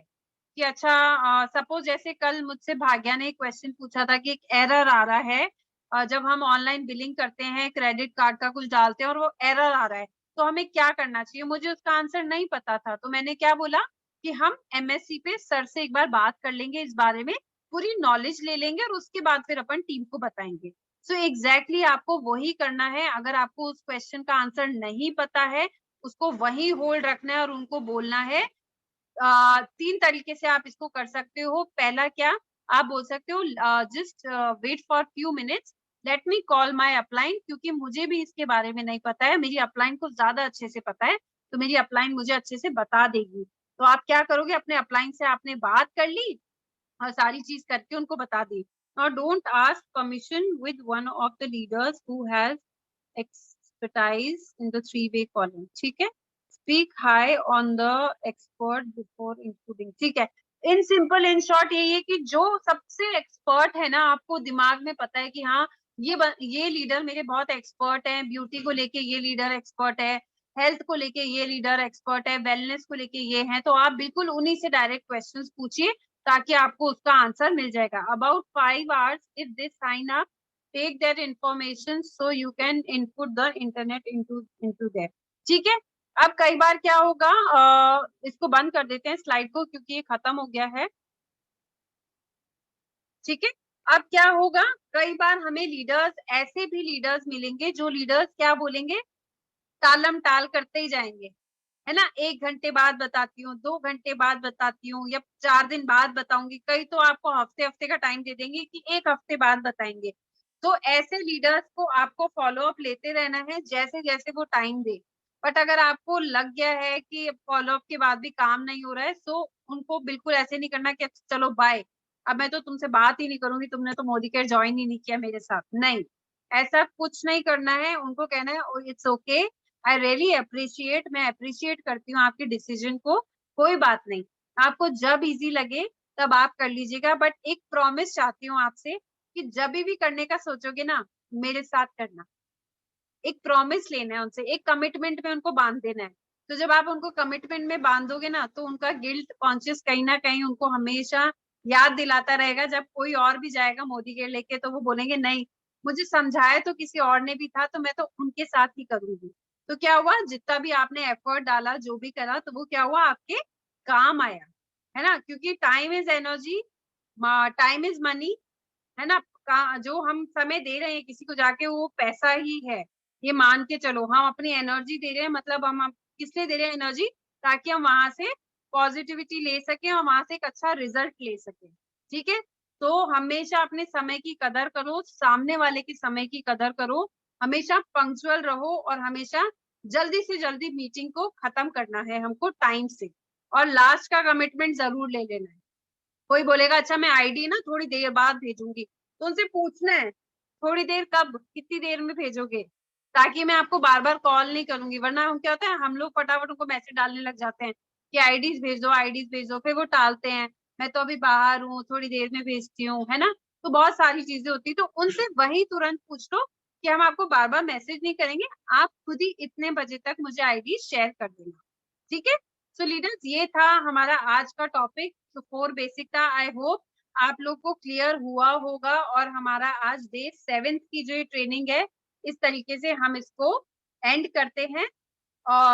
कि अच्छा, सपोज जैसे कल मुझसे भाग्या ने क्वेश्चन पूछा था कि एक एरर आ रहा है, जब हम ऑनलाइन बिलिंग करते हैं क्रेडिट कार्ड का कुछ डालते हैं और वो एरर आ रहा है, तो हमें क्या करना चाहिए? मुझे उसका आंसर नहीं पता था, तो मैंने क्या बोला कि हम एमएससी पे सर से एक बार बात कर लेंगे, इस बारे में पूरी नॉलेज ले लेंगे और उसके बाद फिर अपन टीम को बताएंगे। सो एग्जैक्टली आपको वही करना है। अगर आपको उस क्वेश्चन का आंसर नहीं पता है, उसको वही होल्ड रखना है और उनको बोलना है। 3 तरीके से आप इसको कर सकते हो। पहला क्या, आप बोल सकते हो just wait for few minutes, let me call my upline, क्योंकि मुझे भी इसके बारे में नहीं पता है, मेरी अपलाइन को ज्यादा अच्छे से पता है, तो मेरी अपलाइन मुझे अच्छे से बता देगी। तो आप क्या करोगे, अपने अपलाइन से आपने बात कर ली और सारी चीज करके उनको बता दी। Now don't ask permission with one of the leaders who has expertise in the 3-way calling। ठीक है, speak high on the expert before including। ठीक है, इन सिंपल इन शॉर्ट यही है कि जो सबसे एक्सपर्ट है ना, आपको दिमाग में पता है कि हाँ ये लीडर मेरे बहुत एक्सपर्ट है, ब्यूटी को लेके ये लीडर एक्सपर्ट है, हेल्थ को लेके ये लीडर एक्सपर्ट है, वेलनेस को लेके ये है, तो आप बिल्कुल उन्हीं से डायरेक्ट क्वेश्चंस पूछिए, ताकि आपको उसका आंसर मिल जाएगा। About 5 hours if they sign up, take that information so you can input the internet into there। ठीक है। अब कई बार क्या होगा, इसको बंद कर देते हैं स्लाइड को, क्योंकि ये खत्म हो गया है। ठीक है, अब क्या होगा, कई बार हमें लीडर्स, ऐसे भी लीडर्स मिलेंगे जो लीडर्स क्या बोलेंगे, टालम टाल करते ही जाएंगे, है ना। 1 घंटे बाद बताती हूँ, 2 घंटे बाद बताती हूँ, या 4 दिन बाद बताऊंगी। कई तो आपको हफ्ते-हफ्ते का टाइम दे देंगे कि 1 हफ्ते बाद बताएंगे। तो ऐसे लीडर्स को आपको फॉलो अप लेते रहना है जैसे-जैसे वो टाइम दे। बट अगर आपको लग गया है कि फॉलो अप के बाद भी काम नहीं हो रहा है, सो उनको बिल्कुल ऐसे नहीं करना कि अच्छा चलो बाय, अब मैं तो तुमसे बात ही नहीं करूँगी, तुमने तो मोदी केयर जॉइन ही नहीं किया मेरे साथ। नहीं, ऐसा कुछ नहीं करना है। उनको कहना है oh it's okay, I really appreciate, मैं अप्रिशिएट करती हूँ आपके डिसीजन को, कोई बात नहीं। आपको जब ईज़ी लगे तब आप कर लीजिएगा, बट एक प्रॉमिस चाहती हूँ आपसे कि जभी भी करने का सोचोगे ना, मेरे साथ करना। एक प्रॉमिस लेना है उनसे, एक कमिटमेंट में उनको बाँध देना है। तो जब आप उनको कमिटमेंट में बाँधोगे ना, तो उनका गिल्ट कॉन्शियस कहीं न कहीं उनको हमेशा याद दिलाता रहेगा। जब कोई और भी जाएगा मोदी केयर लेके तो वो बोलेंगे नहीं, मुझे समझाया तो किसी और ने भी था, तो मैं तो उनके साथ ही करूँगी। तो क्या हुआ, जितना भी आपने एफर्ट डाला, जो भी करा, तो वो क्या हुआ, आपके काम आया, है ना? क्योंकि time is energy, time is money, है ना? का जो हम समय दे रहे हैं किसी को जाके, वो पैसा ही है। ये मान के चलो, हम अपनी एनर्जी दे रहे हैं, मतलब हम किस लिए दे रहे हैं एनर्जी? ताकि हम वहाँ से पॉजिटिविटी ले सकें और वहाँ से एक अच्छा रिजल्ट ले सकें, ठीक है? तो हमेशा अपने समय की कदर करो, सामने वाले के समय की कदर करो, हमेशा पंक्चुअल रहो और हमेशा जल्दी से जल्दी मीटिंग को खत्म करना है हमको टाइम से, और लास्ट का कमिटमेंट ज़रूर ले लेना है। कोई बोलेगा अच्छा मैं आईडी ना थोड़ी देर बाद भेजूँगी, तो उनसे पूछना है, थोड़ी देर कब? कितनी देर में भेजोगे? ताकि मैं आपको बार-बार कॉल नहीं करूँगी, वरना हम क्या होता है, हम लोग फटाफट उनको मैसेज डालने लग जाते हैं कि आईडीज़ भेज दो, फिर वो टालते हैं, मैं तो अभी बाहर हूँ, थोड़ी देर में भेजती हूँ, है ना? तो बहुत सारी चीज़ें होती हैं, तो उनसे वही तुरंत पूछ लो कि हम आपको बार-बार मैसेज नहीं करेंगे, आप खुद ही इतने बजे तक मुझे आईडी शेयर कर देना, ठीक है? सो लीडर्स, ये था हमारा आज का टॉपिक, तो 4 बेसिक था। आई होप आप लोग को क्लियर हुआ होगा, और हमारा आज डे 7th की जो ये ट्रेनिंग है, इस तरीके से हम इसको एंड करते हैं। और